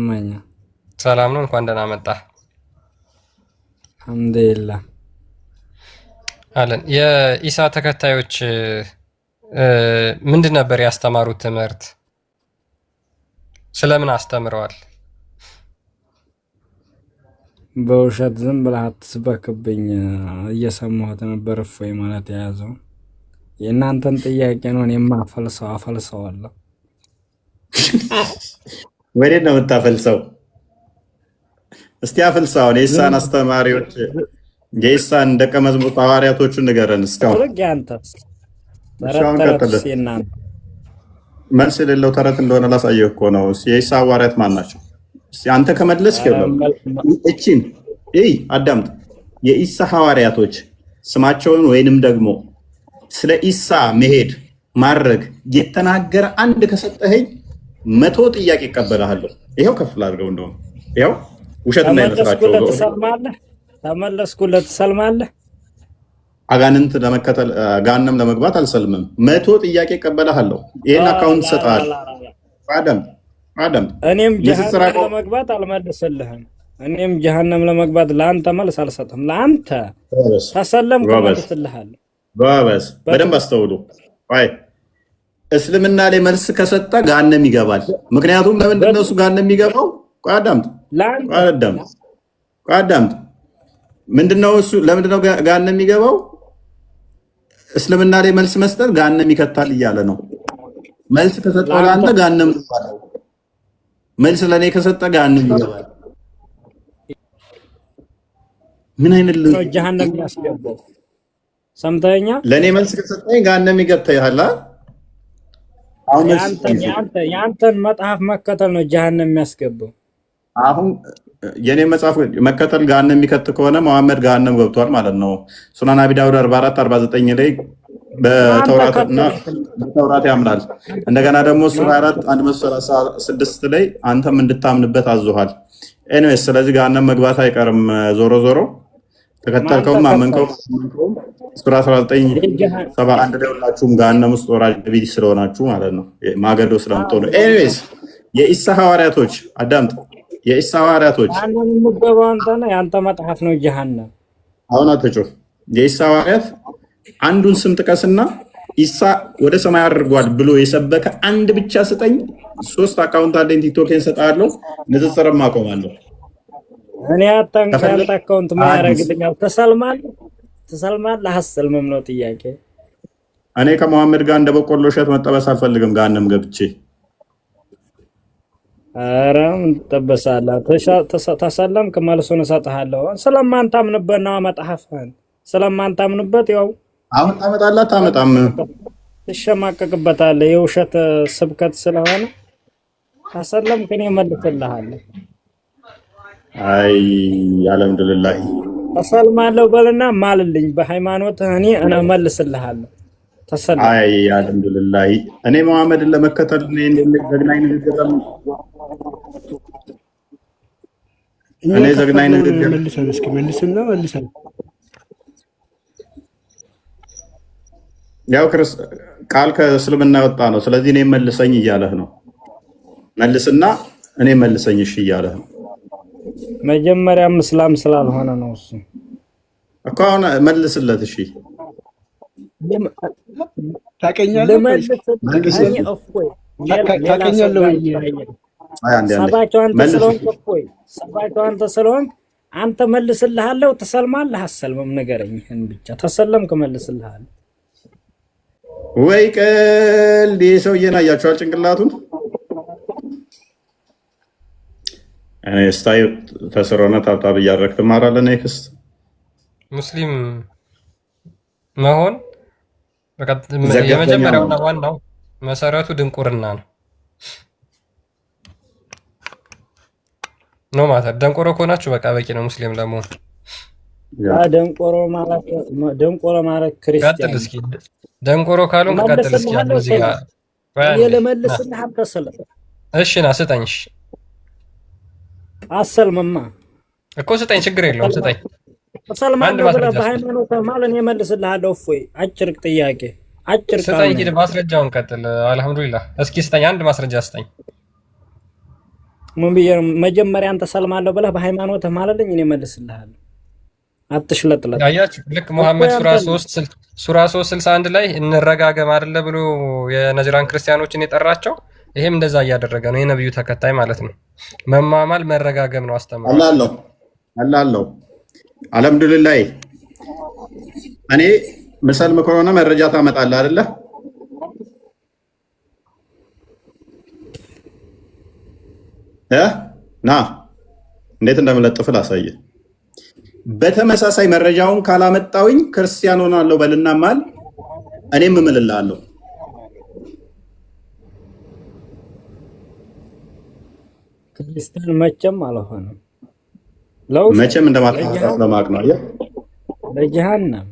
ማኛ ሰላም ነው። እንኳን ደህና መጣ አልሐምዱሊላህ አለን። የኢሳ ተከታዮች ምንድን ነበር ያስተማሩት ትምህርት? ስለምን አስተምረዋል? በውሸት ዝም ብለህ አትስበክብኝ እየሰማሁት ነበር። እፎይ ማለት የያዘው የእናንተን ጥያቄ ነው። እኔማ አፈልሰዋለሁ። ወዴት ነው የምታፈልሰው? እስቲ አፍልሰውን የኢሳን አስተማሪዎች የኢሳን ደቀ መዝሙር ሐዋርያቶቹን ንገረን። እስካሁን መልስ የሌለው ተረት እንደሆነ ላሳየህ እኮ ነው። የኢሳ ሐዋርያት ማን ናቸው? አንተ ከመለስክ እቺን አዳምጥ። የኢሳ ሐዋርያቶች ስማቸውን ወይንም ደግሞ ስለ ኢሳ መሄድ ማድረግ የተናገረ አንድ ከሰጠኸኝ 100 ጥያቄ ይቀበልሃለሁ። ይኸው ከፍል አድርገው እንደውም ይኸው ውሸት እንዳይመስላቸው ተመለስኩለት ትሰልማለህ። አጋንንት ለመከተል ጋንም ለመግባት አልሰልምም። 100 ጥያቄ ይቀበልሃለሁ። ይሄን አካውንት ሰጣል። አዳም እኔም ጀሃነም ለመግባት አልመልስልህም። እኔም ጀሃነም ለመግባት ለአንተ መልስ አልሰጥም። ለአንተ ተሰለም ከመልስልሃለሁ። ጎበዝ፣ በደንብ አስተውሉ። አይ እስልምና ላይ መልስ ከሰጠ ጋንም ይገባል። ምክንያቱም ለምንድን ነው እሱ ጋንም የሚገባው? አዳምጥ። ምንድነው እሱ ለምንድነው ጋንም የሚገባው? እስልምና ላይ መልስ መስጠት ጋንም ይከታል እያለ ነው። መልስ ከሰጠው ለአንተ ጋንም ይገባል። መልስ ለኔ ከሰጠ ጋንም ይገባል። ምን አይነት ጀሃነም ያስገባው? ሰምተኸኛል? ለኔ መልስ ከሰጠኝ ጋንም ይገታል። የአንተን መጽሐፍ መከተል ነው ጀሃነም የሚያስገባው። አሁን የኔ መጽሐፍ መከተል ጋንም የሚከት ከሆነ መሐመድ ጋንም ገብቷል ማለት ነው። ሱናን አቢ ዳውድ 44:49 ላይ በተውራት ያምናል። እንደገና ደግሞ ሱራ 4:136 ላይ አንተም እንድታምንበት አዞሃል። ኤኒዌይስ ስለዚህ ጋንም መግባት አይቀርም። ዞሮ ዞሮ ተከተልከውም አመንከውም ሱራ 19:71 ላይ ሁላችሁም ጋንም ውስጥ ወራጅ ቢዲ ስለሆናችሁ ማለት ነው፣ ማገዶ ስለምትሆኑ። ኤኒዌይስ የኢሳ ሐዋርያቶች አዳምጥ። የኢሳ ሐዋርያቶች የአንተ መጽሐፍ ነው ጀሃነም። አሁን አትጮህ። የኢሳ ሐዋርያት አንዱን ስም ጥቀስና ኢሳ ወደ ሰማይ አድርጓል ብሎ የሰበከ አንድ ብቻ ስጠኝ። 3 አካውንት አለኝ፣ ቲክቶክን ሰጣለሁ፣ ንጽጽርም አቆማለሁ። እኔ ያንተ አካውንት ምን ያደርግልኛል? ትሰልማለህ አሰልምም ነው ጥያቄ። እኔ ከመሐመድ ጋር እንደ በቆሎ እሸት መጠበስ አልፈልግም። ጋንም ገብቼ ኧረ ምን ትጠበሳለህ? ተሰለምክ መልሱን እሰጥሃለሁ። ስለማንታምንበት ነው መጽሐፍህን ስለማንታምንበት ያው አሁን ታመጣለህ አታመጣም? ትሸማቀቅበታለህ። የውሸት ስብከት ስለሆነ ተሰለምክ እኔ እመልስልሃለሁ። አይ አልሐምዱሊላህ ተሰልማለሁ በልና ማልልኝ በሃይማኖትህ እኔ እመልስልሃለሁ። ተሰልም። አይ አልሐምዱሊላህ እኔ መሐመድን ለመከተል ዘግናኝ ንግግር መልሰን ያው ቃል ከእስልምና ወጣ ነው። ስለዚህ እኔ መልሰኝ እያለህ ነው። መልስና እኔ መልሰኝ እሺ እያለህ ነው። መጀመሪያም እስላም ስላልሆነ ነው እሱ እኮ። አሁን መልስለት እሺ። ታውቀኛለህ ሰባቸው አንተ ስለሆንክ አንተ መልስልሃለሁ። ተሰልማለህ አሰልምም ንገረኝ። ይህን ብቻ ተሰለምክ መልስልሃለሁ። ወይ ቀልድ ሰውዬን አያችኋል ጭንቅላቱን። እኔ ስታይ ተስሮነ ታብታብ እያደረግህ ትማራለህ። ኔክስት ሙስሊም መሆን የመጀመሪያውና ዋናው መሰረቱ ድንቁርና ነው ማለት ደንቆሮ ከሆናችሁ በቃ በቂ ነው ሙስሊም ለመሆን። ደንቆሮ ማለት ክርስቲያን። እስኪ ደንቆሮ ካልሆን ቀጥል እስኪ እዚህ ጋር ለመልስልህ አትሰለም። እሺ ና ስጠኝ። እሺ አሰልምማ እኮ ስጠኝ፣ ችግር የለውም ስጠኝ። ተሰልማለህ ብለህ በሃይማኖት ማለት እመልስልሃለሁ። እፎይ አጭር ጥያቄ አጭር ስጠኝ። ሂድ ማስረጃውን ቀጥል። አልሐምዱሊላህ እስኪ ስጠኝ፣ አንድ ማስረጃ ስጠኝ። ምን ብዬ መጀመሪያ አንተ ሰልማለሁ ብለህ በሃይማኖትህ ማለልኝ እኔ መልስልሃለሁ። አትሽለጥለጥ። ያያችሁ ልክ ሙሐመድ ሱራ 3:61 ላይ እንረጋገም አይደለ ብሎ የነጅራን ክርስቲያኖችን የጠራቸው። ይሄም እንደዛ እያደረገ ነው፣ የነብዩ ተከታይ ማለት ነው። መማማል መረጋገም ነው አስተምሮ አላለው። አልሐምዱሊላህ እኔ ምሰልም ከሆነ መረጃ ታመጣለህ አይደለ? ና እንዴት እንደምለጥፍ ላሳየህ። በተመሳሳይ መረጃውን ካላመጣውኝ ክርስቲያን ሆናለሁ በልና ማል እኔም እምልልሃለሁ። ክርስቲያን መቼም አልሆነም። መቼም እንደማታውቅ ለማወቅ ነው። ለጀሃነም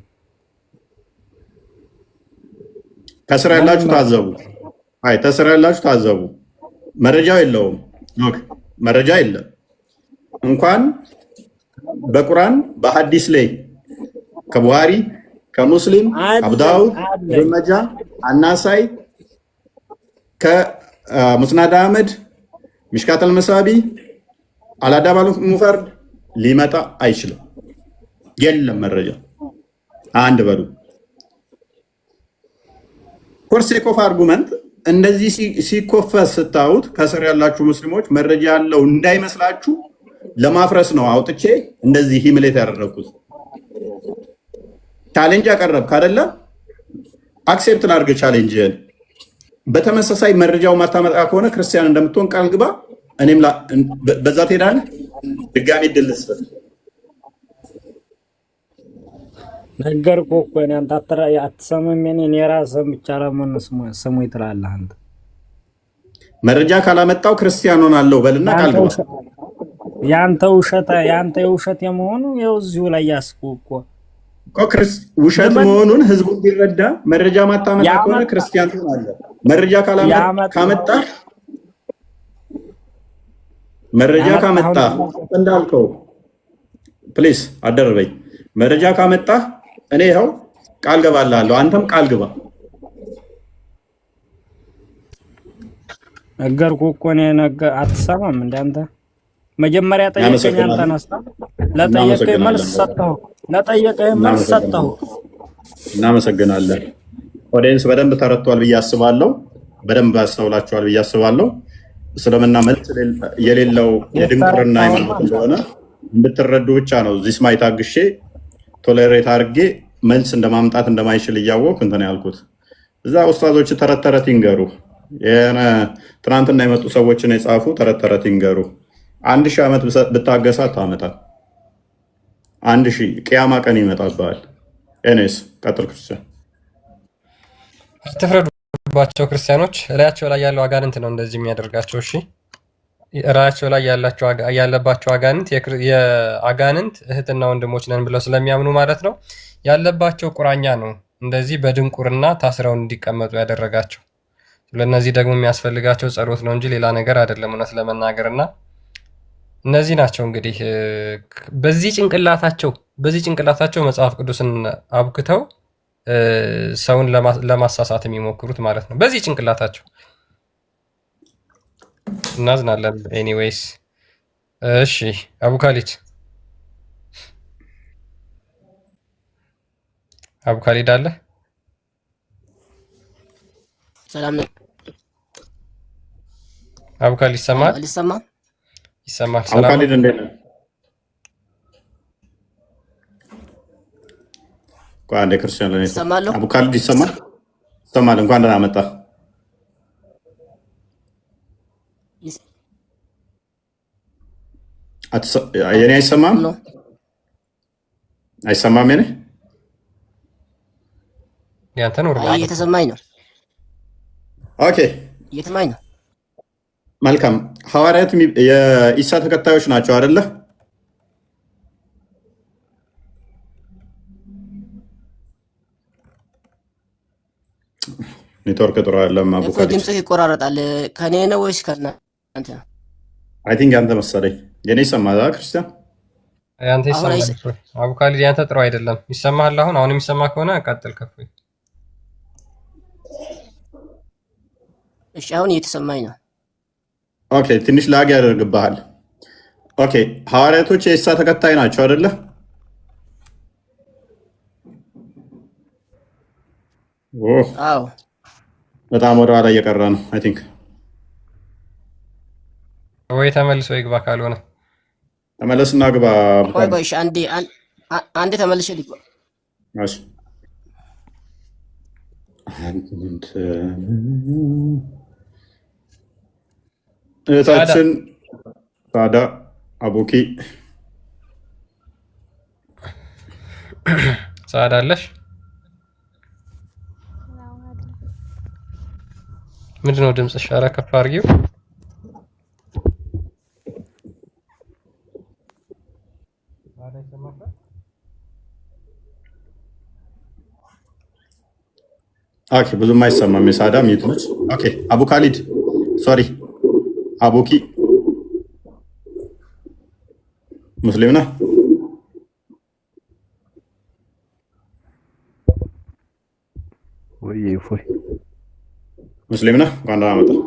ከስራ ያላችሁ ታዘቡ። ተስራ ያላችሁ ታዘቡ። መረጃው የለውም። መረጃ የለም። እንኳን በቁርአን በሐዲስ ላይ ከቡሃሪ ከሙስሊም አብዳውድ በመጃ አናሳይ ከሙስናድ አህመድ ሚሽካተል መሳቢ አላዳባሉ ሙፈርድ ሊመጣ አይችልም። የለም መረጃ አንድ በሉ። ፎርሴክ ኦፍ አርጉመንት እንደዚህ ሲኮፈስ ስታዩት ከስር ያላችሁ ሙስሊሞች መረጃ ያለው እንዳይመስላችሁ ለማፍረስ ነው አውጥቼ እንደዚህ ሂምሌት ያደረኩት። ቻሌንጅ ያቀረብክ አይደለ? አክሴፕት ላድርግ ቻሌንጅን። በተመሳሳይ መረጃው ማታመጣ ከሆነ ክርስቲያን እንደምትሆን ቃል ግባ። እኔም በዛ ትሄዳለህ። ድጋሚ ድል ልስጥ። ነገርኩህ እኮ እኔ አንተ አትሰማም። እኔ የራስህን ብቻ ለምን ስሙ ትላለህ አንተ? መረጃ ካላመጣው ክርስቲያን ሆናለሁ በልና ቃል ግባ። ያንተ የውሸት የመሆኑ ይኸው እዚሁ ላይ ያስኩህ እኮ ውሸት መሆኑን ህዝቡ እንዲረዳ መረጃ ማታመጣ ከሆነ ክርስቲያን ትሆናለህ። መረጃ ካመጣ እንዳልከው ፕሊስ አደረበኝ። መረጃ ካመጣ እኔ ይኸው ቃል ገባላለሁ። አንተም ቃል ግባ። ነገርኩህ እኮ እኔ አትሰማም እንዳንተ። መጀመሪያ ጠየቀኝ፣ አንተ ነስታ ለጠየቀኝ መልስ ሰጠሁ። እናመሰግናለን። ኦዲየንስ በደንብ ተረድቷል ብዬ አስባለሁ። በደንብ አስተውላችኋል ብዬ አስባለሁ። እስልምና መልስ የሌለው የድንቁርና ሃይማኖት እንደሆነ እንድትረዱ ብቻ ነው። እዚህ ስማይ ታግሼ ቶሌሬት አድርጌ መልስ እንደማምጣት እንደማይችል እያወቅሁ እንትን ያልኩት። እዛ ኡስታዞች ተረት ተረት ይንገሩ። ትናንትና የመጡ ሰዎችን የጻፉ ተረት ተረት ይንገሩ። 1000 ዓመት ብታገሳት ታመጣል። 1000 ቅያማ ቀን ይመጣብሃል። ኤኔስ ቀጥል። ክርስቲያን አትፍረዱባቸው። ክርስቲያኖች እላያቸው ላይ ያለው አጋንንት ነው እንደዚህ የሚያደርጋቸው። እሺ እራያቸው ላይ ያለባቸው አጋንንት የአጋንንት እህትና ወንድሞች ነን ብለው ስለሚያምኑ ማለት ነው ያለባቸው ቁራኛ ነው እንደዚህ በድንቁርና ታስረው እንዲቀመጡ ያደረጋቸው። ለነዚህ ደግሞ የሚያስፈልጋቸው ጸሎት ነው እንጂ ሌላ ነገር አይደለም። እውነት ለመናገርና እነዚህ ናቸው እንግዲህ በዚህ ጭንቅላታቸው መጽሐፍ ቅዱስን አብክተው ሰውን ለማሳሳት የሚሞክሩት ማለት ነው። በዚህ ጭንቅላታቸው እናዝናለን። ኤኒዌይስ እሺ፣ አቡካሊድ አለ። ሰላም ነው። አቡካሊድ ይሰማል? ይሰማል። አቡካሊድ እንዴት ነው? አንዴ ክርስቲያን ላይ ይሰማል። አቡካሊድ ይሰማል? እንኳን ደህና መጣ። የኔ አይሰማም? የኔ ያንተ ነው። እየተሰማኝ ነው። ኦኬ፣ እየተሰማኝ ነው። መልካም። ሐዋርያት የኢሳ ተከታዮች ናቸው አይደለ? ኔትወርክ ጥሩ አይደለም። አቡካሊድ ድምጽህ ይቆራረጣል። ከኔ ነው ወይስ ከእናንተ ነው? አይ ቲንክ አንተ መሰለኝ። የኔ ይሰማል ክርስቲያን? ያንተ ይሰማል። አቡካሊድ ያንተ ጥሩ አይደለም። ይሰማሃል? አሁን የሚሰማ ከሆነ ቀጥል። ከፍ እሺ፣ አሁን እየተሰማኝ ነው። ኦኬ ትንሽ ላግ ያደርግብሃል። ኦኬ ሐዋርያቶች የኢሳ ተከታይ ናቸው አይደለ? አዎ በጣም ወደ ኋላ እየቀረ ነው። አይ ቲንክ ወይ ተመልሶ ይግባ፣ ካልሆነ ተመለስና ግባ። ቆይ ቆይ አንዴ ተመልሼ ልግባ። እሺ እህታችን ሳዳ አቡኪ ሳዳ አለሽ? ምንድነው ድምፅሽ? ኧረ ከፍ አድርጊው። ኦኬ ብዙም አይሰማም። የሳዳ ሚዩት ነች። ኦኬ አቡ ካሊድ ሶሪ አቡኪ ሙስሊም ነህ? ወይ እፎይ ሙስሊም ነህ? እንኳን ደህና መጣህ።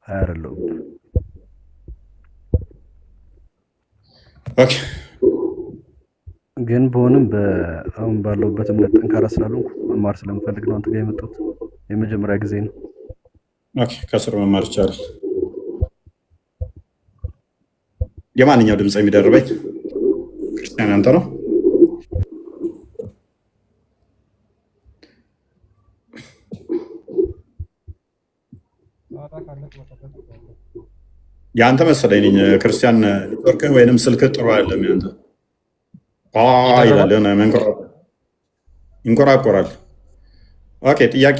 አይደለሁም። ኦኬ ግን በሆንም አሁን ባለሁበት እምነት ጠንካራ ስላልሆንኩ መማር ስለምፈልግ ነው አንተ ጋር የመጣሁት። የመጀመሪያ ጊዜ ነው። ኦኬ ከስር መማር ይቻላል። የማንኛው ድምፅ የሚደርበኝ? ክርስቲያን አንተ ነው? የአንተ መሰለኝ ክርስቲያን ኔትወርክህ ወይንም ስልክህ ጥሩ አይደለም። ያንተ ይላል ይንቆራቆራል። ኦኬ ጥያቄ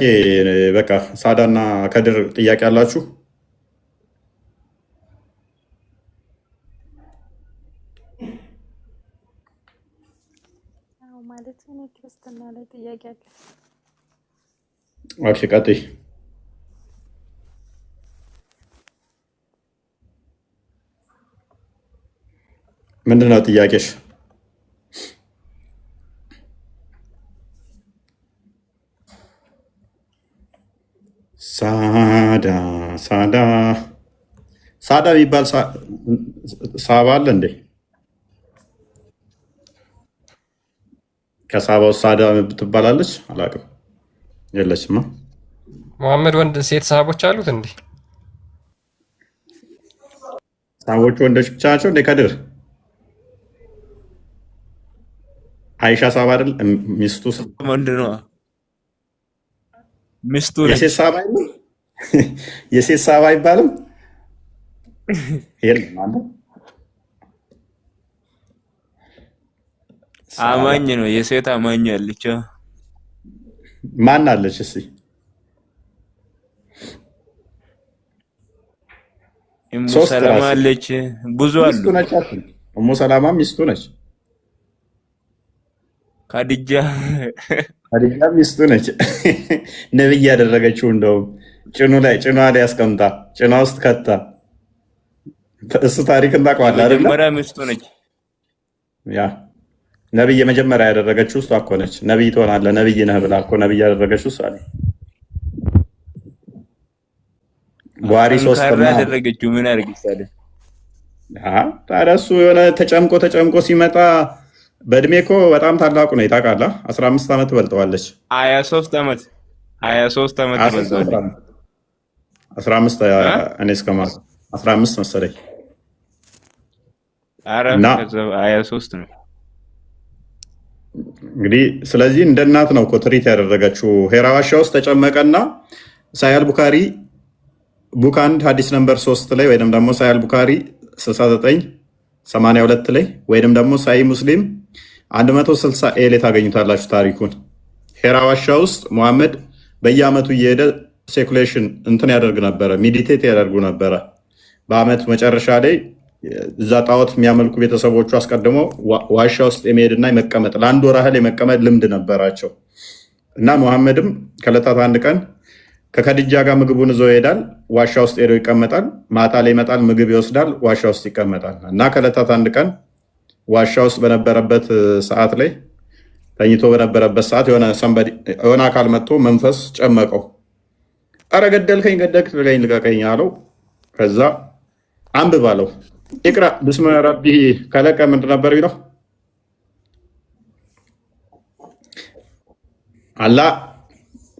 በቃ ሳዳና ከድር ጥያቄ አላችሁ? ማለት እኔ ክርስትና ላይ ጥያቄ አለ። ኦኬ ቀጥይ። ምንድን ነው ጥያቄሽ? ሳዳ የሚባል ሳባ አለ እንዴ? ከሳባ ውስጥ ሳዳ ትባላለች? አላውቅም። የለችማ። መሐመድ ወንድ ሴት ሳቦች አሉት እንዴ? ሳቦቹ ወንዶች ብቻ ናቸው እንዴ? ከድር አይሻ ሳባ አይደል? ሚስቱ ምንድን ነው? ሚስቱ የሴት ሳባ አይደል? የሴት ሳባ አይባልም? የለም አማኝ ነው። የሴት አማኝ ያለች ማን አለች? እስኪ እሙ ሰላማ አለች። ብዙ አሉ። እሙ ሰላማ ሚስቱ ነች። ካዲጃ ሚስቱ ነች። ነብይ ያደረገችው እንደውም ጭኗ ላይ አስቀምጣ ጭኗ ውስጥ ከታ። እሱ ታሪክ እናውቀዋለን አይደል? መጀመሪያ ሚስቱ ነች። ያ ነብይ የመጀመሪያ ያደረገችው እሷ እኮ ነች። ነብይ ትሆናለህ ነብይ ነህ ብላ እኮ ነብይ ያደረገችው እሷ ነች። ጓሪ ሶስት ያደረገችው ምን ያደርግታል? ታዲያ እሱ የሆነ ተጨምቆ ሲመጣ በእድሜ እኮ በጣም ታላቁ ነው። ታውቃለህ? 15 ዓመት ትበልጠዋለች። 23 ዓመት 15 እኔ እስከማ 15 መሰለኝ። እና 23 ነው እንግዲህ። ስለዚህ እንደ እናት ነው እኮ ትሪት ያደረገችው። ሄራ ዋሻ ውስጥ ተጨመቀና ሳያል ቡካሪ ቡክ 1 ሀዲስ ነምበር 3 ላይ ወይም ደግሞ ሳያል ቡካሪ 6982 ላይ ወይም ደግሞ ሳይ ሙስሊም 160 ኤ ላይ ታገኙታላችሁ ታሪኩን። ሄራ ዋሻ ውስጥ ሙሐመድ በየአመቱ እየሄደ ሴኩሌሽን እንትን ያደርግ ነበረ፣ ሚዲቴት ያደርጉ ነበረ። በአመቱ መጨረሻ ላይ እዛ ጣዖት የሚያመልኩ ቤተሰቦቹ አስቀድሞ ዋሻ ውስጥ የመሄድና የመቀመጥ ለአንድ ወር ያህል የመቀመጥ ልምድ ነበራቸው እና ሙሐመድም ከዕለታት አንድ ቀን ከከድጃ ጋር ምግቡን ይዞ ይሄዳል። ዋሻ ውስጥ ሄዶ ይቀመጣል። ማታ ላይ ይመጣል፣ ምግብ ይወስዳል፣ ዋሻ ውስጥ ይቀመጣል እና ከዕለታት አንድ ቀን ዋሻ ውስጥ በነበረበት ሰዓት ላይ ተኝቶ በነበረበት ሰዓት የሆነ አካል መጥቶ መንፈስ ጨመቀው ኧረ ገደልከኝ ልቀቀኝ አለው። ከዛ አንብብ አለው። ኢቅራ ብስመ ረቢ ከለቀ ምንድን ነበር ቢለው አላህ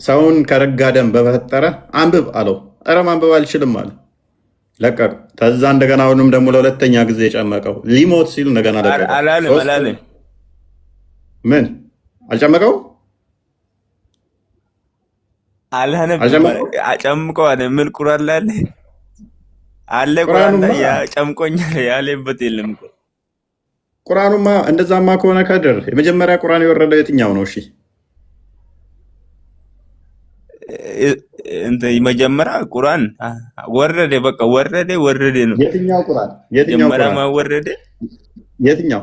ሰውን ከረጋ ደም በፈጠረ አንብብ አለው። ኧረ ማንበብ አልችልም አለ። ለቀቅ። ከዛ እንደገና አሁንም ደግሞ ለሁለተኛ ጊዜ ጨመቀው። ሊሞት ሲል እንደገና ለቀቀው። አላለም ምን አልጨመቀው? አጨምቀው አለ። ምን ቁርአን ላይ አለ? ቁርአን ላይ ጨምቆኛል ያለበት የለም። ቁርአኑማ እንደዛማ ከሆነ ከድር የመጀመሪያ ቁርአን የወረደው የትኛው ነው? እሺ መጀመሪያ ቁርአን ወረደ። በቃ ወረደ ነው። የትኛው ቁርአን? ወረደ? የትኛው?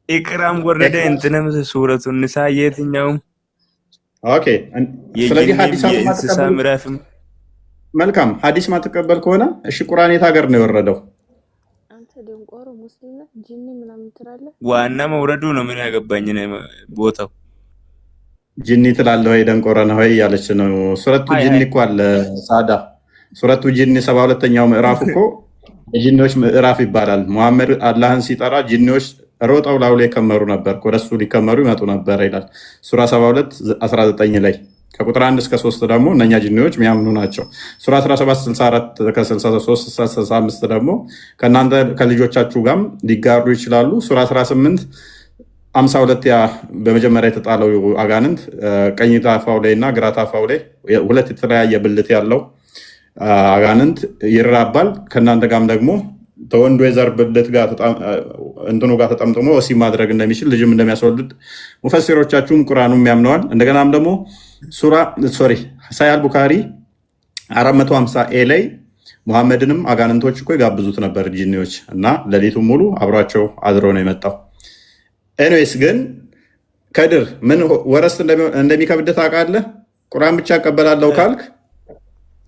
ኢቅራም ወረደ። እንትንም ሱረቱ ንሳ የትኛው? ኦኬ። ስለዚህ ሐዲስ መልካም ሐዲስ ማትቀበል ከሆነ እሺ፣ ቁርአን የት ሀገር ነው የወረደው? አንተ ደንቆሮ ሙስሊም ነህ ጂኒ ምናምን ትላለህ። ዋና መውረዱ ነው። ምን ያገባኝ ቦታው ጅኒ ትላለህ ወይ ደንቆረ ነው ወይ እያለች ነው። ሱረቱ ጅኒ እኮ አለ ሳዳ። ሱረቱ ጅኒ 72ኛው ምዕራፍ እኮ የጅኒዎች ምዕራፍ ይባላል። ሙሐመድ አላህን ሲጠራ ጅኒዎች ሮጠው ላዩ ላይ ከመሩ ነበር፣ ወደሱ ሊከመሩ ይመጡ ነበር ይላል ሱራ 72 19 ላይ። ከቁጥር 1 እስከ 3 ደግሞ እነኛ ጅኒዎች የሚያምኑ ናቸው። ሱራ 17 64 ከ63 65 ደግሞ ከእናንተ ከልጆቻችሁ ጋርም ሊጋሩ ይችላሉ። ሱራ 18 52 ያ በመጀመሪያ የተጣለው አጋንንት ቀኝ ታፋው ላይ እና ግራ ታፋው ላይ ሁለት የተለያየ ብልት ያለው አጋንንት ይራባል። ከእናንተ ጋርም ደግሞ ተወንዶ የዘር ብልት ጋር እንትኑ ጋር ተጠምጥሞ ወሲብ ማድረግ እንደሚችል ልጅም እንደሚያስወልድ ሙፈሲሮቻችሁም ቁርአኑም ያምነዋል። እንደገናም ደግሞ ሳሂህ ቡኻሪ 450 ኤ ላይ ሙሐመድንም አጋንንቶች እኮ ይጋብዙት ነበር ጂኒዎች እና ሌሊቱን ሙሉ አብሯቸው አድሮ ነው የመጣው። ኤኒዌይስ ግን ከድር ምን ወረስት እንደሚከብድ ታውቃለህ? ቁርአን ብቻ እቀበላለሁ ካልክ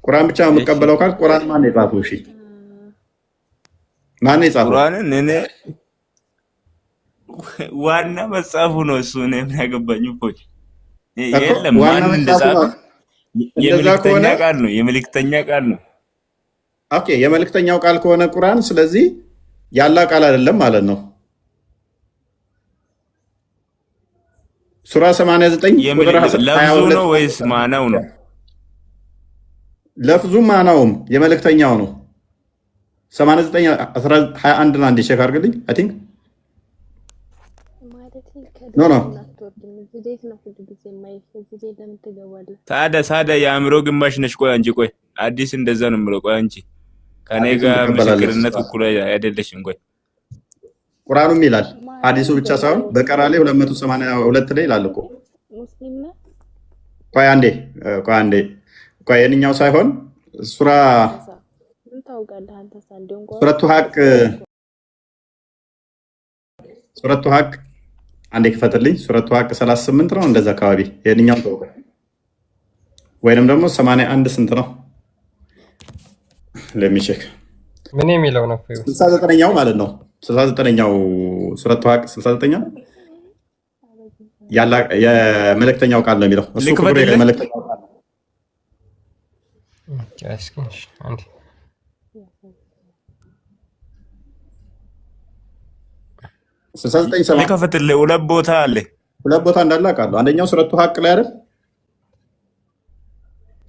ቁርአን ብቻ የምቀበለው ካልክ ቁርአን ማን የጻፈው? እሺ ማን የጻፈው? ቁርአንን እኔ ዋና መጽሐፉ ነው እሱ። እኔ ምን ያገባኝ እኮ የለም። ማን እንደጻፈ የመልእክተኛ ቃል ነው። የመልእክተኛ ቃል ነው። ኦኬ የመልእክተኛው ቃል ከሆነ ቁርአን ስለዚህ ያላ ቃል አይደለም ማለት ነው። ሱራ 89 ቁጥር 22 ነው ወይስ ማናው ነው? ለፍዙ ማናውም የመልእክተኛው ነው። 89 21 አንድ ቼክ አድርግልኝ። አይ ቲንክ ኖ ታዲያ የአእምሮ ግማሽ ነሽ። ቆይ አንቺ ቆይ አዲስ እንደዛ ነው የምለው። ቆይ አንቺ ከኔ ጋር ምስክርነት እኩል አይደለሽም። ቆይ ቁርአኑም ይላል ሐዲሱ ብቻ ሳይሆን በቀራ ላይ 282 ላይ ይላል እኮ። ቆይ አንዴ የእኛው ሳይሆን ሱረቱ ሀቅ አንዴ ክፈትልኝ። ሱረቱ ሀቅ 38 ነው እንደዛ አካባቢ። የእኛው ተውቀ ወይንም ደግሞ 81 ስንት ነው? ለሚቼክ ምን የሚለው ነው? 69ኛው ማለት ነው። 69ኛው ሱረቱ ሀቅ 69ኛው ያላ የመልእክተኛው ቃል ነው የሚለው እሱ ክብር የመልእክተኛው ቃል ነው። አንዴ ከፈትልህ ሁለት ቦታ አለ። ሁለት ቦታ እንዳለ አውቃለሁ። አንደኛው ሱረቱ ሀቅ ላይ አይደል?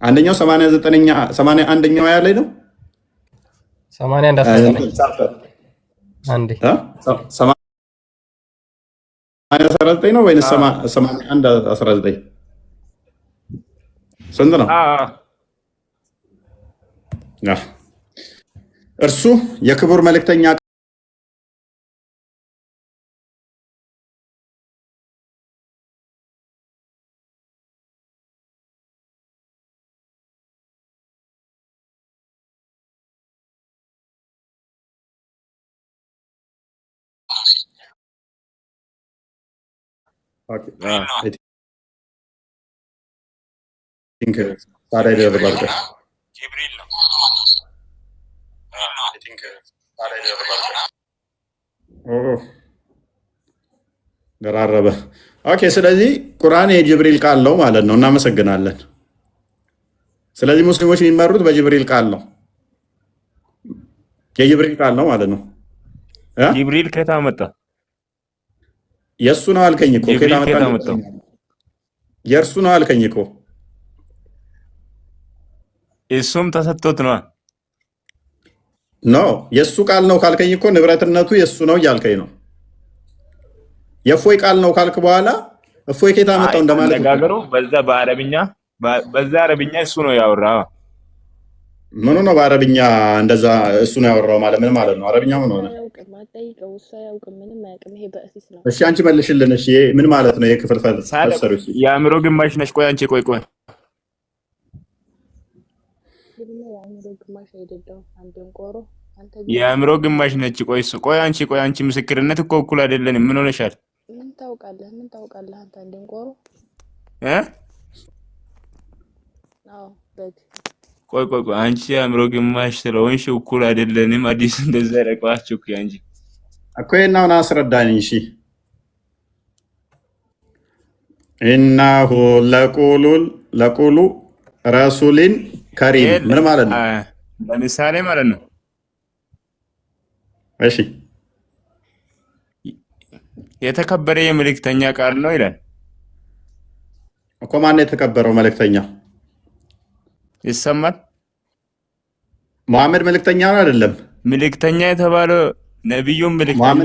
አንደኛው 81ኛው ያ ላይ ነው። 81 አንዴ 19 ነው ወይስ 81 19 ስንት ነው? እርሱ የክቡር መልእክተኛ ደራረበ። ኦኬ ስለዚህ ቁርአን የጅብሪል ቃል ነው ማለት ነው። እናመሰግናለን። ስለዚህ ሙስሊሞች የሚመሩት በጅብሪል ቃል ነው። የጅብሪል ቃል ነው ማለት ነው። ጅብሪል ከየት አመጣ? የእሱ ነው አልከኝ እኮ። ከየት አመጣ? የእርሱ ነው አልከኝ እኮ። እሱም ተሰጥቶት ነው። ኖ የእሱ ቃል ነው ካልከኝ እኮ ንብረትነቱ የእሱ ነው እያልከኝ ነው። የእፎይ ቃል ነው ካልክ በኋላ እፎይ ከየት አመጣው እንደማለት ነው። አነጋገሩ በዛ አረብኛ እሱ ነው ያወራው። ምኑ ነው በአረብኛ እንደዛ እሱ ነው ያወራው ማለት ምን ማለት ነው? አረብኛ ምን ሆነ? እሺ አንቺ መልሽልን። እሺ ምን ማለት ነው? የክፍል ፈሰሩ የአእምሮ ግማሽ ነሽ። ቆይ አንቺ ቆይ የአእምሮ ግማሽ ነች። ቆይ አንቺ ምስክርነት እኮ እኩል አይደለንም። ምን ሆነሻል? ምን ታውቃለህ አንተ እንደንቆሮ አዎ በግ ቆይ አንቺ የአእምሮ ግማሽ ስለሆንሽ እኩል አይደለንም። አዲስ እንደዛ ያረቀዋችሁ እኮ አንቺ እኮ የናውን አስረዳኝ። እሺ ኢናሁ ለቁሉ ረሱሊን ከሪም ምን ማለት ነው? ለምሳሌ ማለት ነው። እሺ የተከበረ የመልእክተኛ ቃል ነው ይላል እኮ። ማን የተከበረው መልእክተኛ? ይሰማል? መሐመድ መልእክተኛ ነው አይደለም? መልእክተኛ የተባለው ነብዩም መልእክተኛ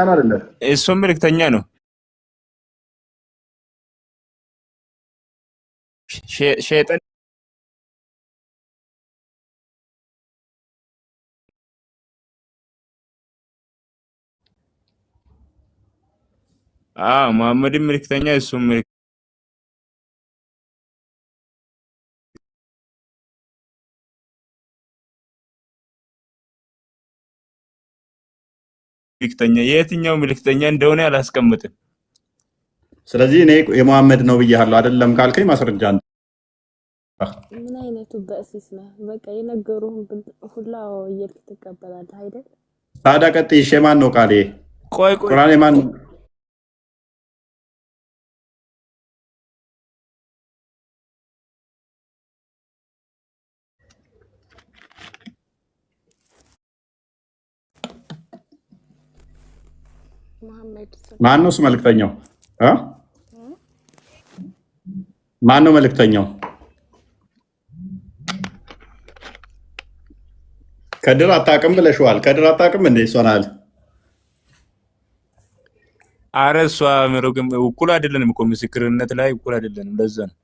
ነው አይደለም? እሱም መልእክተኛ ነው። ሸይጣን መሐመድም መልእክተኛ እሱም መልእክተኛ የትኛው መልእክተኛ እንደሆነ አላስቀምጥም። ስለዚህ እኔ የመሐመድ ነው ብያለሁ አይደለም ካልከኝ ማስረጃ አንተ ምን አይነቱ በእሲስ ነው? በቃ የነገሩህን ሁላ እየልክ ትቀበላለህ አይደል? ታዲያ ቀጥይ። ማን ነው ቃል? ቆይ ቁርአን የማን ማን ነው መልእክተኛው? ማን ነው መልእክተኛው? ከድር አታውቅም ብለሽዋል። ከድር አታውቅም እንዴ? ሶናል አረ እሷ ምሮግም እኩል አይደለንም እኮ ምስክርነት ላይ እኩል አይደለንም። ለዛ ነው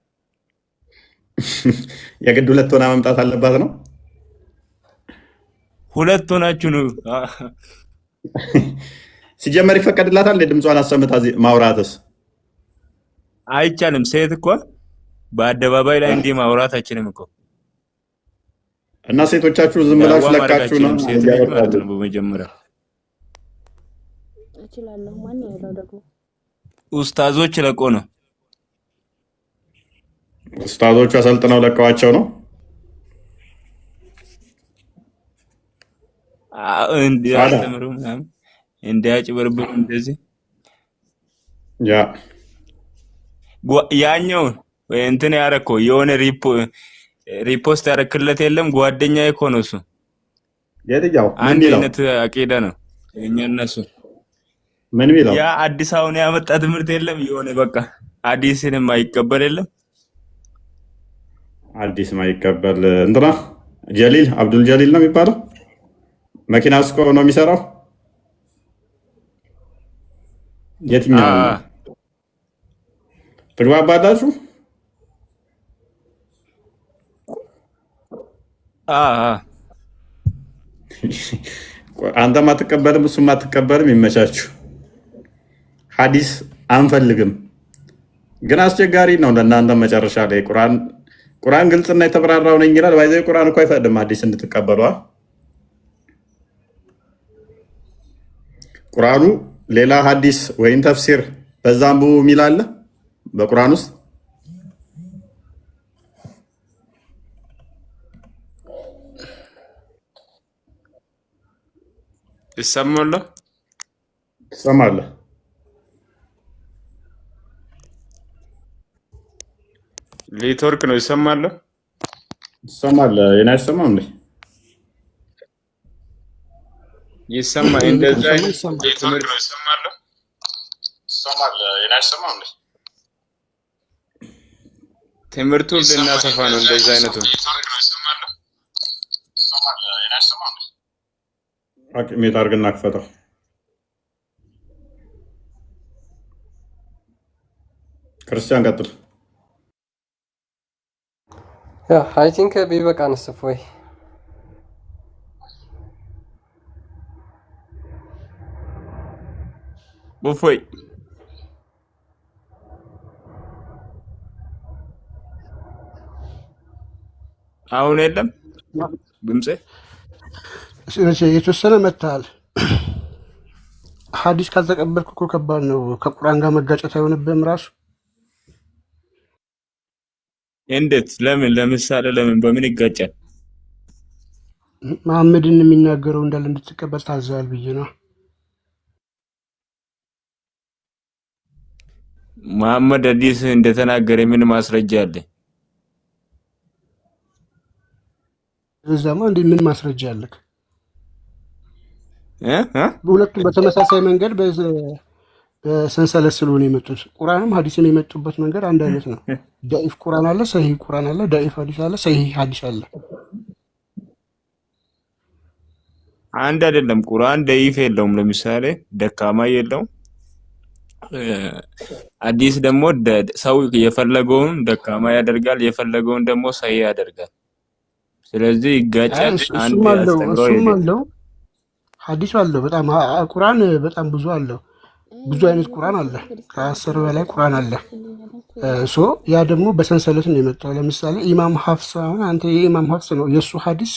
የግድ ሁለት ሆና መምጣት አለባት ነው። ሁለት ሆናችሁ ነው ሲጀመር ይፈቀድላታል ድምጿን አሰምታ ማውራትስ አይቻልም። ሴት እኮ በአደባባይ ላይ እንዲህ ማውራት አይችልም እኮ። እና ሴቶቻችሁ ዝም ብላችሁ ለቃችሁ ነው ሴት ልጅ ማለት ነው። በመጀመሪያ እችላለሁ ማን ያለው ደግሞ ኡስታዞች ለቆ ነው። ኡስታዞቹ አሰልጥነው ለቀዋቸው ነው። እንዲያስተምሩ ምናምን እንዲያጭበርብሩ እንደዚህ ያኛው እንትን ያረከው የሆነ ሪፖስት ያረክለት የለም ጓደኛዬ እኮ ነው እሱ። የትኛው አንድ አይነት አቂዳ ነው የኛ እነሱ ምን ሚለው ያ አዲስ አሁን ያመጣ ትምህርት የለም የሆነ በቃ አዲስንም አይቀበል የለም አዲስ ማይቀበል እንትና ጀሊል አብዱል ጀሊል ነው የሚባለው። መኪና ውስጥ ነው የሚሰራው። የትኛው ትግባባላችሁ? አንተም አትቀበልም እሱም አትቀበልም። ይመቻችሁ። ሐዲስ አንፈልግም ግን አስቸጋሪ ነው ለእናንተ። መጨረሻ ላይ ቁርአን ግልጽና የተብራራው ነኝ ይላል። ባይዘይ ቁርአን እኮ አይፈቅድም ሐዲስ እንድትቀበሏል። ቁርአኑ ሌላ ሐዲስ ወይም ተፍሲር በዛም ብዙ የሚል አለ በቁርአን ውስጥ። ትሰማለህ? ኔትወርክ ነው። ይሰማል? ይሰማል? የኔ አይሰማም እንዴ? ይሰማ እንደዛ ይሰማል። ትምህርት ይሰማል። የኔ አይሰማም እንዴ? ትምህርቱን ልናሰፋ ነው እንደዛ አይነቱ ሜት አድርግና ክፈተው። ክርስቲያን ቀጥል። ያ አይ ቲንክ ቢበቃን እፎይ። እፎይ አሁን የለም ድምጼ የተወሰነ መታል ሐዲስ ካልተቀበልክ እኮ ከባድ ነው። ከቁርአን ጋር መጋጨት አይሆንብህም ራሱ? እንዴት? ለምን? ለምሳሌ ለምን? በምን ይጋጫል? መሐመድን የሚናገረው እንዳለ እንድትቀበል ታዘዋል ብዬ ነው። መሐመድ ሐዲስ እንደተናገረ ምን ማስረጃ አለ? እዛማ እንዴ ምን ማስረጃ አለክ? ሁለቱም በተመሳሳይ መንገድ በሰንሰለት ስለሆነ የመጡት ቁርአንም ሐዲስም የመጡበት መንገድ አንድ አይነት ነው። ዳኢፍ ቁርአን አለ፣ ሰሂህ ቁርአን አለ፣ ዳኢፍ ሐዲስ አለ፣ ሰሂህ ሐዲስ አለ። አንድ አይደለም። ቁርአን ዳኢፍ የለውም፣ ለምሳሌ ደካማ የለውም። ሐዲስ ደግሞ ሰው የፈለገውን ደካማ ያደርጋል፣ የፈለገውን ደግሞ ሰሂህ ያደርጋል። ስለዚህ ይጋጫል። አንድ አለው ሐዲስ አለው። በጣም ቁርአን በጣም ብዙ አለው። ብዙ አይነት ቁርአን አለ። ከ10 በላይ ቁርአን አለ። ያ ደግሞ በሰንሰለት ነው የመጣው። ለምሳሌ ኢማም ሐፍስ፣ አሁን አንተ የኢማም ሐፍስ ነው የእሱ ሐዲስ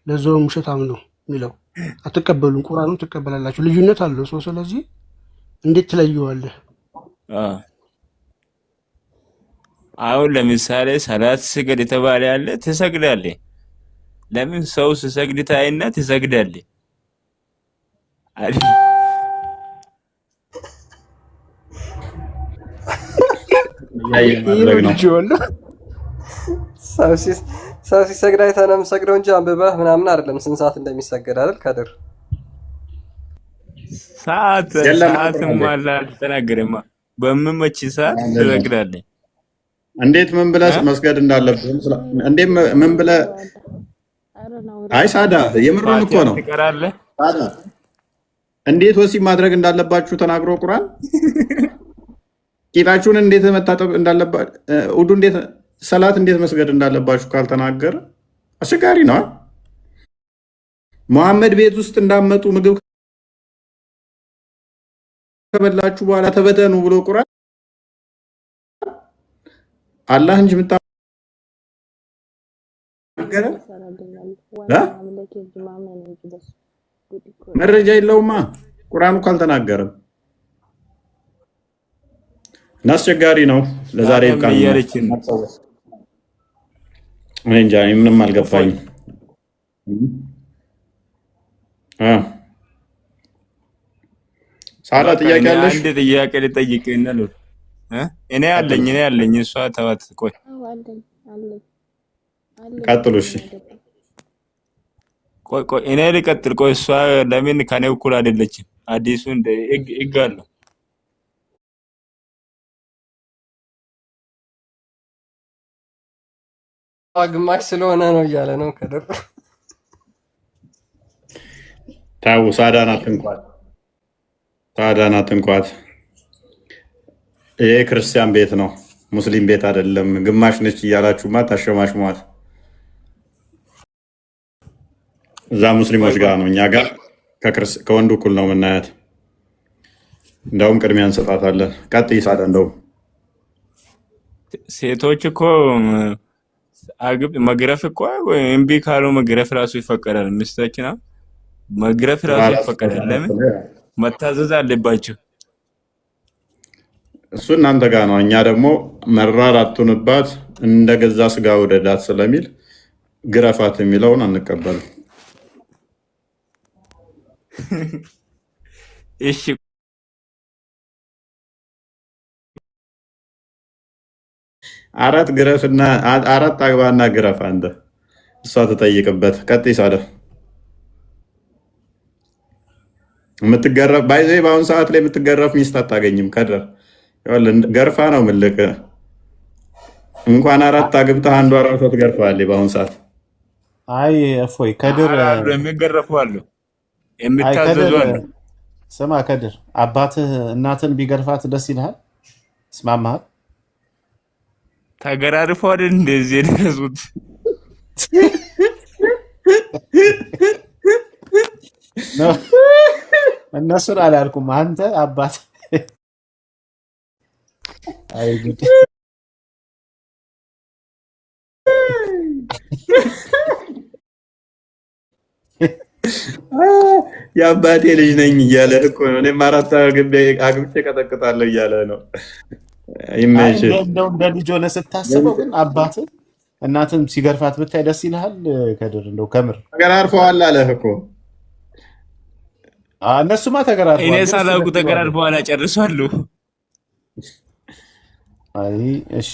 ለዛውም ውሸታም ነው የሚለው አትቀበሉም። ቁርአኑን ትቀበላላችሁ። ልዩነት አለው። ስለዚህ እንዴት ትለየዋለህ? አሁን ለምሳሌ ሰላት ስገድ የተባለ ያለ ትሰግዳለህ። ለምን? ሰው ሲሰግድ ታይና ትሰግዳለህ። ሰው ሲሰግድ አይተህ ነው የምሰግደው እንጂ አንብበህ ምናምን አይደለም። ስንት ሰዓት እንደሚሰገድ አይደል? ከድር ሰዓትም አለ አልተናገረማ። በምመች ሰዓት ትሰግዳለህ። እንዴት ምን ብለህ መስገድ እንዳለብህ እንዴት ምን ብለህ አይ ሳዳ የምሩን እኮ ነው። ሳዳ እንዴት ወሲብ ማድረግ እንዳለባችሁ ተናግሮ ቁርአን ቂጣችሁን እንዴት መታጠብ እንዳለባችሁ ውዱ እንዴት ሰላት እንዴት መስገድ እንዳለባችሁ ካልተናገረ አስቸጋሪ ነው። መሐመድ ቤት ውስጥ እንዳመጡ ምግብ ከበላችሁ በኋላ ተበተኑ ብሎ ቁርአን አላህ እንጂ መረጃ የለውማ ቁርአኑ ካልተናገረም እና አስቸጋሪ ነው። ለዛሬ ቃል እኔ እንጃ ምንም አልገባኝም። ሳዳ ጥያቄ አለሽ? አንድ ጥያቄ ልጠይቅህ ነው። እኔ አለኝ እሷ ተዋት። ቆይ ቀጥሉ። እሺ ቆይ እኔ ልቀጥል። ቆይ እሷ ለምን ከኔ እኩል አይደለችም? አዲሱ እንደ ህግ አለው። ግማሽ ስለሆነ ነው እያለ ነው ከድር። ታው ሳዳን አትንኳት፣ ሳዳን አትንኳት። ይሄ ክርስቲያን ቤት ነው፣ ሙስሊም ቤት አይደለም። ግማሽ ነች እያላችሁማ ታሸማሽሟት። እዛ ሙስሊሞች ጋር ነው፣ እኛ ጋር ከወንዱ እኩል ነው የምናያት። እንደውም ቅድሚያ እንሰጣታለን። ቀጥይ ሳዳ። እንደውም ሴቶች እኮ መግረፍ እኮ እምቢ ካሉ መግረፍ ራሱ ይፈቀዳል። ሚስቶችና መግረፍ ራሱ ይፈቀዳል። ለምን? መታዘዝ አለባቸው። እሱ እናንተ ጋር ነው። እኛ ደግሞ መራር አትሁንባት እንደ ገዛ ስጋ ውደዳት ስለሚል ግረፋት የሚለውን አንቀበልም። አራት ግረፍና አራት አግባና ግረፍ አንተ እሷ ትጠይቅበት። ቀጥይ ሳደ የምትገረፍ ባይዘ በአሁኑ ሰዓት ላይ የምትገረፍ ሚስት አታገኝም። ከድር ገርፋ ነው ምልክ እንኳን አራት አግብተህ አንዷ ራሷ ትገርፋለች በአሁኑ ሰዓት። አይ እፎይ ከድር የሚገረፉ አሉ፣ የሚታዘዙ አሉ። ስማ ከድር አባትህ እናትን ቢገርፋት ደስ ይልሃል? እስማማሃል? ተገራርፈው አይደል እንደዚህ የደረሱት? እነሱን አላልኩም። አንተ አባት አይ ጉድ የአባቴ ልጅ ነኝ እያለ እኮ ነው። እኔም አራት አግብቼ ቀጠቅጣለሁ እያለ ነው። ይመችህ። እንደው እንደ ልጅ ሆነ ስታስበው ግን አባትህ እናትን ሲገርፋት ብታይ ደስ ይልሃል? ከድር እንደው ከምር ተገራርፈዋል አለህ እኮ። እነሱማ ተገራርፈዋል። እኔ ሳላውቁ ተገራርፈዋል፣ ጨርሷሉ። አይ እሺ፣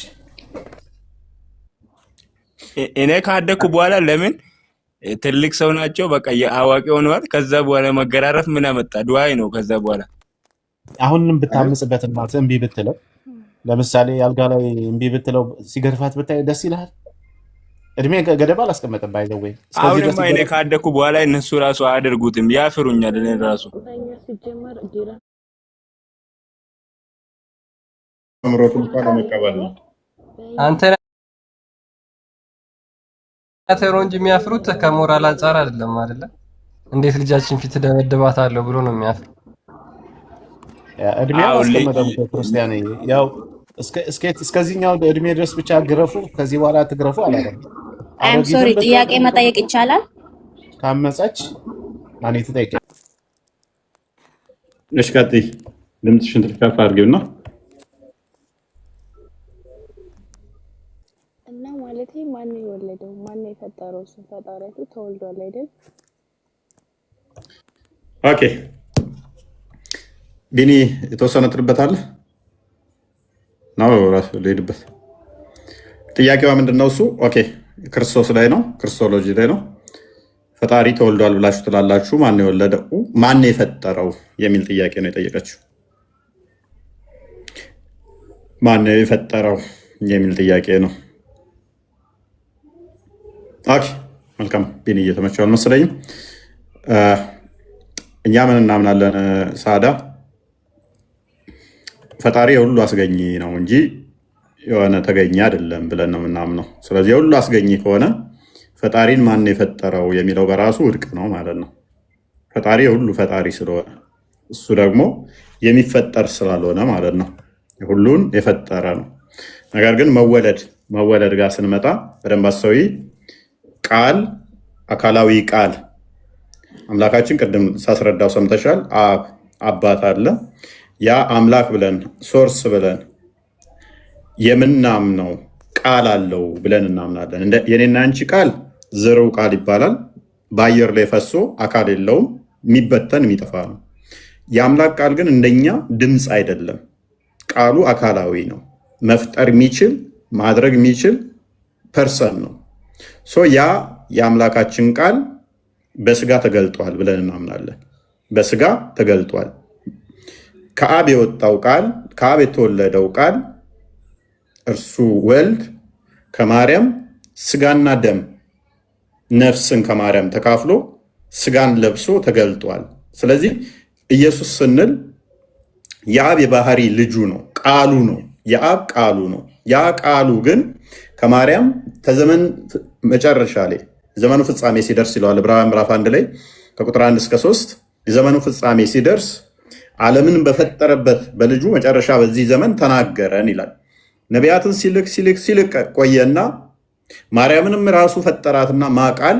እኔ ካደኩ በኋላ ለምን ትልቅ ሰው ናቸው፣ በቃ የአዋቂ ሆነዋል። ከዛ በኋላ መገራረፍ ምን አመጣ? ዱዓይ ነው። ከዛ በኋላ አሁንም ብታምጽበት እናትህ እምቢ ብትለው፣ ለምሳሌ አልጋ ላይ እምቢ ብትለው ሲገርፋት ብታይ ደስ ይልሃል? እድሜ ገደብ አላስቀመጠም። ባይዘው ወይ አሁንማ እኔ ካደኩ በኋላ እነሱ ራሱ አያደርጉትም፣ ያፍሩኛል። እኔ ራሱ አምሮቱን እንኳን ለመቀበል ነው። አንተ ተሮ እንጂ የሚያፍሩት ከሞራል አንጻር አይደለም አይደለ? እንዴት ልጃችን ፊት ደበድባታለሁ ብሎ ነው የሚያፍሩ። እድሜ አላስቀመጠም ክርስቲያን። ያው እስከዚህኛው እድሜ ድረስ ብቻ ግረፉ፣ ከዚህ በኋላ ትግረፉ አላለም። አይም ሶሪ፣ ጥያቄ መጠየቅ ይቻላል? ካመፀች ማን ትጠይቅ? እሺ ቀጥይ። ድምፅሽን ከፍ አድርጊውና እና ማለቴ ማን የወለደው ማን የፈጠረው? እሱ ፈጣሪቱ ተወልዷል አይደል? ኦኬ ቢኒ የተወሰነ ትርበታለህ ነው ራሱ ልሄድበት። ጥያቄዋ ምንድነው? እሱ ኦኬ ክርስቶስ ላይ ነው፣ ክርስቶሎጂ ላይ ነው። ፈጣሪ ተወልዷል ብላችሁ ትላላችሁ። ማን የወለደው ማን የፈጠረው የሚል ጥያቄ ነው የጠየቀችው። ማን የፈጠረው የሚል ጥያቄ ነው። ኦኬ መልካም ቢኒ እየተመቸው አልመሰለኝም። እኛ ምን እናምናለን? ሳዳ ፈጣሪ የሁሉ አስገኝ ነው እንጂ የሆነ ተገኘ አይደለም ብለን ነው የምናምነው። ስለዚህ የሁሉ አስገኝ ከሆነ ፈጣሪን ማን የፈጠረው የሚለው በራሱ ውድቅ ነው ማለት ነው። ፈጣሪ የሁሉ ፈጣሪ ስለሆነ እሱ ደግሞ የሚፈጠር ስላልሆነ ማለት ነው። ሁሉን የፈጠረ ነው። ነገር ግን መወለድ ጋር ስንመጣ በደንብ አስተውይ። ቃል አካላዊ ቃል አምላካችን ቅድም ሳስረዳው ሰምተሻል። አባት አለ። ያ አምላክ ብለን ሶርስ ብለን የምናምነው ቃል አለው ብለን እናምናለን። የኔና አንቺ ቃል ዝርው ቃል ይባላል። በአየር ላይ ፈሶ አካል የለውም፣ የሚበተን የሚጠፋ ነው። የአምላክ ቃል ግን እንደኛ ድምፅ አይደለም። ቃሉ አካላዊ ነው። መፍጠር የሚችል ማድረግ የሚችል ፐርሰን ነው። ያ የአምላካችን ቃል በስጋ ተገልጧል ብለን እናምናለን። በስጋ ተገልጧል። ከአብ የወጣው ቃል፣ ከአብ የተወለደው ቃል እርሱ ወልድ ከማርያም ስጋና ደም ነፍስን ከማርያም ተካፍሎ ስጋን ለብሶ ተገልጧል። ስለዚህ ኢየሱስ ስንል የአብ የባህሪ ልጁ ነው፣ ቃሉ ነው፣ የአብ ቃሉ ነው። ያ ቃሉ ግን ከማርያም ከዘመን መጨረሻ ላይ ዘመኑ ፍጻሜ ሲደርስ ይለዋል ዕብራውያን ምዕራፍ 1 ላይ ከቁጥር 1 እስከ 3 የዘመኑ ፍጻሜ ሲደርስ ዓለምን በፈጠረበት በልጁ መጨረሻ በዚህ ዘመን ተናገረን ይላል። ነቢያትን ሲልክ ቆየና ማርያምንም ራሱ ፈጠራትና ማቃል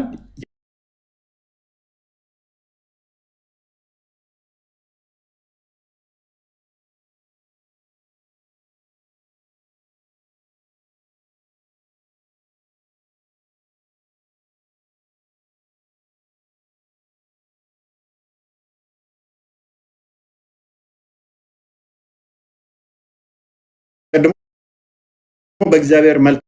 በእግዚአብሔር መልክ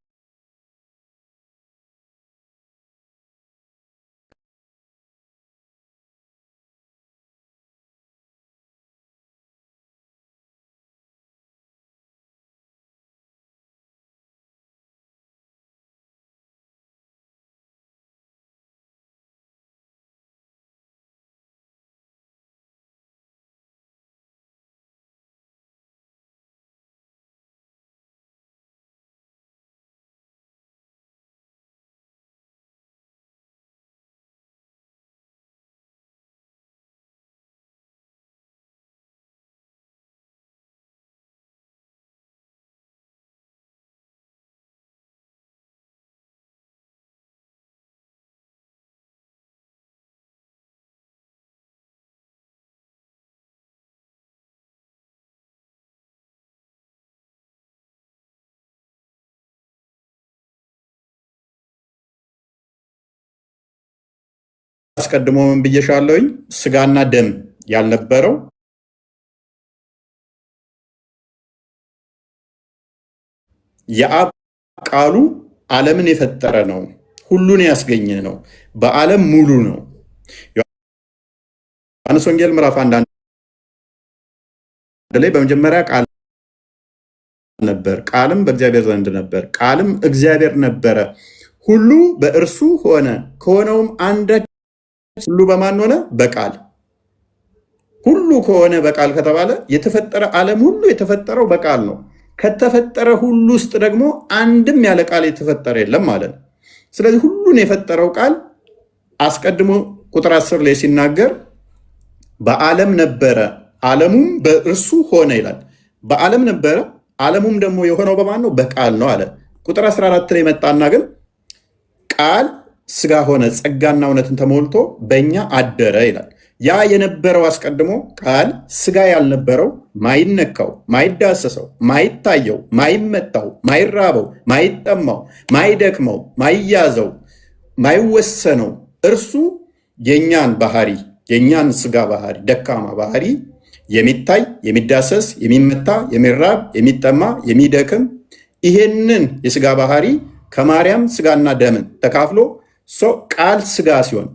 አስቀድሞ ምን ብዬሻለሁኝ? ስጋና ደም ያልነበረው የአብ ቃሉ ዓለምን የፈጠረ ነው፣ ሁሉን ያስገኘ ነው፣ በዓለም ሙሉ ነው። ዮሐንስ ወንጌል ምዕራፍ 1 ላይ በመጀመሪያ ቃል ነበር፣ ቃልም በእግዚአብሔር ዘንድ ነበር፣ ቃልም እግዚአብሔር ነበረ፣ ሁሉ በእርሱ ሆነ፣ ከሆነውም አንዳች ሁሉ በማን ሆነ? በቃል። ሁሉ ከሆነ በቃል ከተባለ የተፈጠረ ዓለም ሁሉ የተፈጠረው በቃል ነው። ከተፈጠረ ሁሉ ውስጥ ደግሞ አንድም ያለ ቃል የተፈጠረ የለም ማለት ነው። ስለዚህ ሁሉን የፈጠረው ቃል አስቀድሞ ቁጥር 10 ላይ ሲናገር በዓለም ነበረ፣ ዓለሙም በእርሱ ሆነ ይላል። በዓለም ነበረ፣ ዓለሙም ደግሞ የሆነው በማን ነው? በቃል ነው አለ። ቁጥር 14 ላይ መጣና ግን ቃል ስጋ ሆነ፣ ጸጋና እውነትን ተሞልቶ በእኛ አደረ ይላል። ያ የነበረው አስቀድሞ ቃል ስጋ ያልነበረው፣ ማይነካው፣ ማይዳሰሰው፣ ማይታየው፣ ማይመታው፣ ማይራበው፣ ማይጠማው፣ ማይደክመው፣ ማይያዘው፣ ማይወሰነው እርሱ የኛን ባህሪ የኛን ስጋ ባህሪ ደካማ ባህሪ የሚታይ የሚዳሰስ የሚመታ የሚራብ የሚጠማ የሚደክም ይሄንን የስጋ ባህሪ ከማርያም ስጋና ደምን ተካፍሎ ቃል ስጋ ሲሆን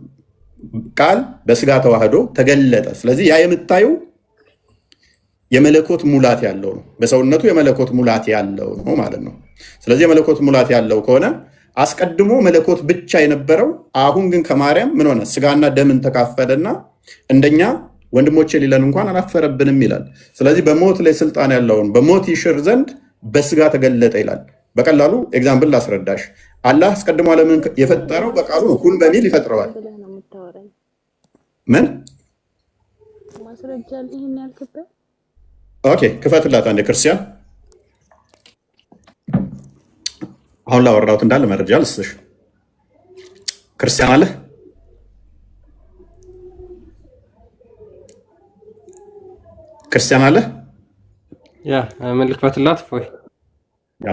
ቃል በስጋ ተዋህዶ ተገለጠ። ስለዚህ ያ የምታየው የመለኮት ሙላት ያለው ነው። በሰውነቱ የመለኮት ሙላት ያለው ነው ማለት ነው። ስለዚህ የመለኮት ሙላት ያለው ከሆነ አስቀድሞ መለኮት ብቻ የነበረው አሁን ግን ከማርያም ምን ሆነ? ስጋና ደምን ተካፈለና እንደኛ ወንድሞቼ ሊለን እንኳን አላፈረብንም ይላል። ስለዚህ በሞት ላይ ስልጣን ያለውን በሞት ይሽር ዘንድ በስጋ ተገለጠ ይላል። በቀላሉ ኤግዛምፕል ላስረዳሽ። አላህ አስቀድሞ ዓለምን የፈጠረው በቃሉ ሁን በሚል ይፈጥረዋል። ምን ማስረጃ ይሄን ያልከበት? ኦኬ ክፈትላት አንዴ ክርስቲያን። አሁን ላወራሁት እንዳለ መረጃ ልስጥሽ። ክርስቲያን አለ ክርስቲያን አለ ያ ምን ልክፈትላት? ፎይ ያ